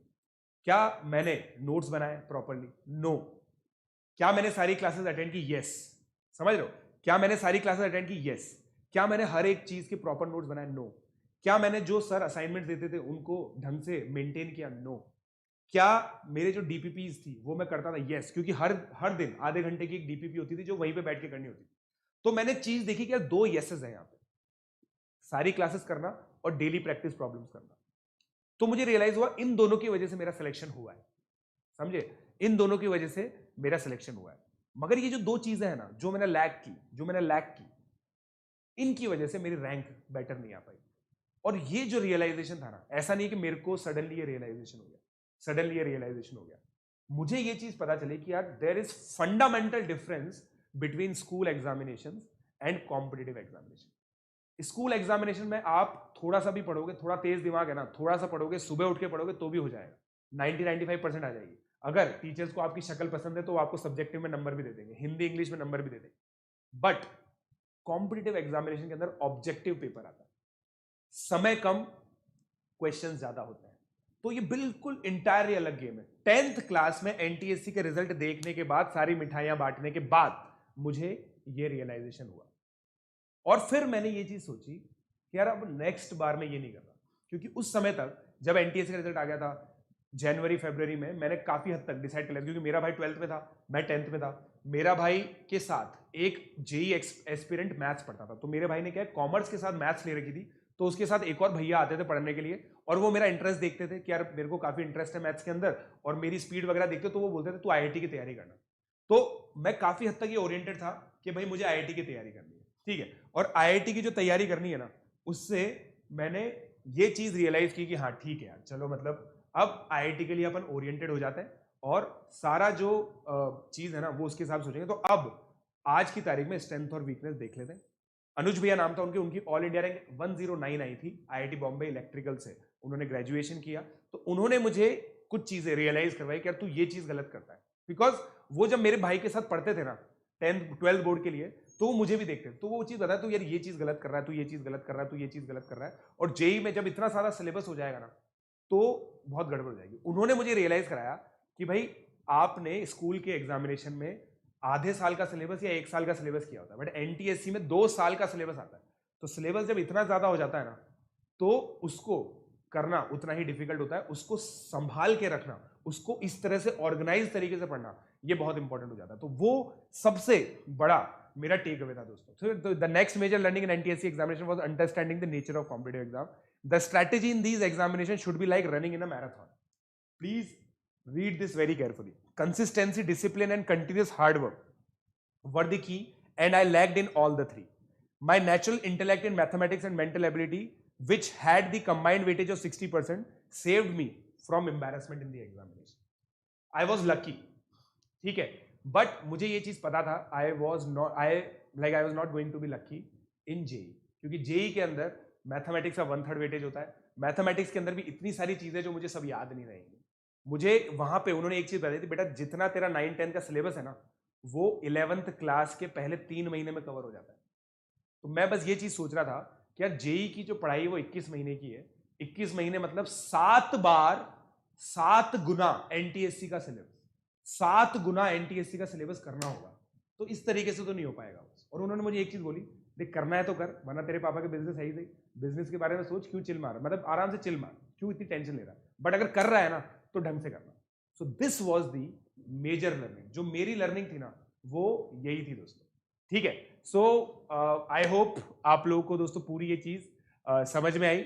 क्या मैंने नोट्स बनाए प्रॉपरली, नो। क्या मैंने सारी क्लासेस अटेंड की, यस। समझ लो, क्या मैंने सारी क्लासेस अटेंड की, यस। क्या मैंने हर एक चीज के प्रॉपर नोट्स बनाए, नो। क्या मैंने जो सर असाइनमेंट देते थे उनको ढंग से मेंटेन किया, नो। क्या मेरे जो डीपीपीज थी वो मैं करता था, यस, क्योंकि हर दिन आधे घंटे की एक डीपीपी होती थी जो वहीं पे बैठ के करनी होती थी। तो मैंने चीज देखी कि यार दो येसेस हैं यहाँ पे, सारी क्लासेस करना और डेली प्रैक्टिस प्रॉब्लम्स करना। तो मुझे रियलाइज हुआ इन दोनों की वजह से मेरा सिलेक्शन हुआ है, समझे, इन दोनों की वजह से मेरा सिलेक्शन हुआ है। मगर ये जो दो चीजें हैं ना जो मैंने लैक की, इनकी वजह से मेरी रैंक बेटर नहीं आ पाई। और ये जो रियलाइजेशन था ना, ऐसा नहीं कि मेरे को सडनली ये रियलाइजेशन हो गया, मुझे ये चीज पता चली कि यार there is fundamental difference between school examination and competitive examination. School examination में आप थोड़ा सा भी पढ़ोगे, थोड़ा तेज दिमाग है ना, थोड़ा सा पढ़ोगे, सुबह उठ के पढ़ोगे तो भी हो जाएगा, 90-95% आ जाएगी। अगर टीचर्स को आपकी शक्ल पसंद है तो आपको सब्जेक्टिव में नंबर भी दे देंगे, हिंदी इंग्लिश में नंबर भी दे देंगे। बट कॉम्पिटिटिव एग्जामिनेशन के अंदर ऑब्जेक्टिव पेपर आता है, समय कम, क्वेश्चन ज्यादा होते हैं, तो ये बिल्कुल इंटायरली अलग गेम है। 10th क्लास में एनटीएससी के रिजल्ट देखने के बाद, सारी मिठाइयां बांटने के बाद मुझे ये रियलाइजेशन हुआ, और फिर मैंने ये चीज सोची कि यार अब नेक्स्ट बार में ये नहीं कर रहा, क्योंकि उस समय तक जब एनटीएससी का रिजल्ट आ गया था जनवरी फरवरी में, मैंने काफी हद तक डिसाइड कर लिया, क्योंकि मेरा भाई 12th में था, मैं 10th में था। मेरा भाई के साथ एक जेई एस्पिरेंट मैथ्स पढ़ता था, तो मेरे भाई ने क्या कॉमर्स के साथ मैथ्स ले रखी थी, तो उसके साथ एक और भैया आते थे पढ़ने के लिए, और वो मेरा इंटरेस्ट देखते थे कि यार मेरे को काफी इंटरेस्ट है मैथ्स के अंदर, और मेरी स्पीड वगैरह देखते, तो वो बोलते थे तू आईआईटी की तैयारी करना। तो मैं काफी हद तक ये ओरिएंटेड था कि भाई मुझे आईआईटी की तैयारी करनी है, ठीक है। और आईआईटी की जो तैयारी करनी है ना, उससे मैंने ये चीज रियलाइज की कि हाँ ठीक है यार, चलो मतलब अब आईआईटी के लिए अपन ओरिएंटेड हो जाते हैं, और सारा जो चीज है ना वो उसके हिसाब से सोचेंगे। तो अब आज की तारीख में स्ट्रेंथ और वीकनेस देख लेते हैं। अनुज भैया नाम था उनकी, उनकी ऑल इंडिया रैंक 109 आई थी आईआईटी बॉम्बे इलेक्ट्रिकल से, उन्होंने ग्रेजुएशन किया। तो उन्होंने मुझे कुछ चीजें रियलाइज करवाई कि यार तू ये चीज गलत करता है, बिकॉज वो जब मेरे भाई के साथ पढ़ते थे ना 10th 12th बोर्ड के लिए, तो मुझे भी देखते थे, तो वो चीज बताया तू यार ये चीज गलत कर रहा है, तू ये चीज गलत कर रहा है, तू ये चीज गलत कर रहा है। और जेई में जब इतना सारा सिलेबस हो जाएगा ना, तो बहुत गड़बड़ हो जाएगी। उन्होंने मुझे रियलाइज कराया कि भाई आपने स्कूल के एग्जामिनेशन में आधे साल का सिलेबस या 1 साल का सिलेबस किया होता है, बट एनटीएससी में 2 साल का सिलेबस आता है। तो सिलेबस जब इतना ज्यादा हो जाता है ना, तो उसको करना उतना ही डिफिकल्ट होता है, उसको संभाल के रखना, उसको इस तरह से ऑर्गेनाइज तरीके से पढ़ना, ये बहुत इंपॉर्टेंट हो जाता है। तो वो सबसे बड़ा मेरा टेक अवे था दोस्तों। So the next major learning in NTSC examination was understanding the nature of competitive exam. The strategy in these examinations should be like running in a marathon. Please read this very carefully. Consistency, discipline, and continuous hard work were the key, and I lagged in all the three. My natural intellect in mathematics and mental ability, which had the combined weightage of 60%, saved me from embarrassment in the examination. I was lucky, ठीक है, बट मुझे ये चीज पता था I was not going to be lucky in JEE, क्योंकि जेई के अंदर मैथमेटिक्स का 1/3 वेटेज होता है। मैथमेटिक्स के अंदर भी इतनी सारी चीजें जो मुझे सब याद नहीं रहेंगी। मुझे वहां पे उन्होंने एक चीज बताई थी, बेटा जितना तेरा 9-10 का सिलेबस है ना, वो 11th क्लास के पहले 3 महीने में कवर हो जाता है। तो मैं बस ये चीज सोच रहा था कि यार जेई की जो पढ़ाई वो 21 महीने की है, 21 महीने मतलब 7 बार 7 गुना एनटीएससी का सिलेबस, 7 गुना एनटीएससी का सिलेबस करना होगा। तो इस तरीके से तो नहीं हो पाएगा। और उन्होंने मुझे एक चीज बोली, देख करना है तो कर, वरना तेरे पापा के बिजनेस है ही सही, बिजनेस के बारे में सोच, क्यों चिल मार, मतलब आराम से चिल मार, क्यों इतनी टेंशन ले रहा है, बट अगर कर रहा है ना तो ढंग से करना। So this was the major learning, जो मेरी लर्निंग थी ना वो यही थी दोस्तों, ठीक है। सो आई होप आप लोगों को दोस्तों पूरी ये चीज समझ में आई।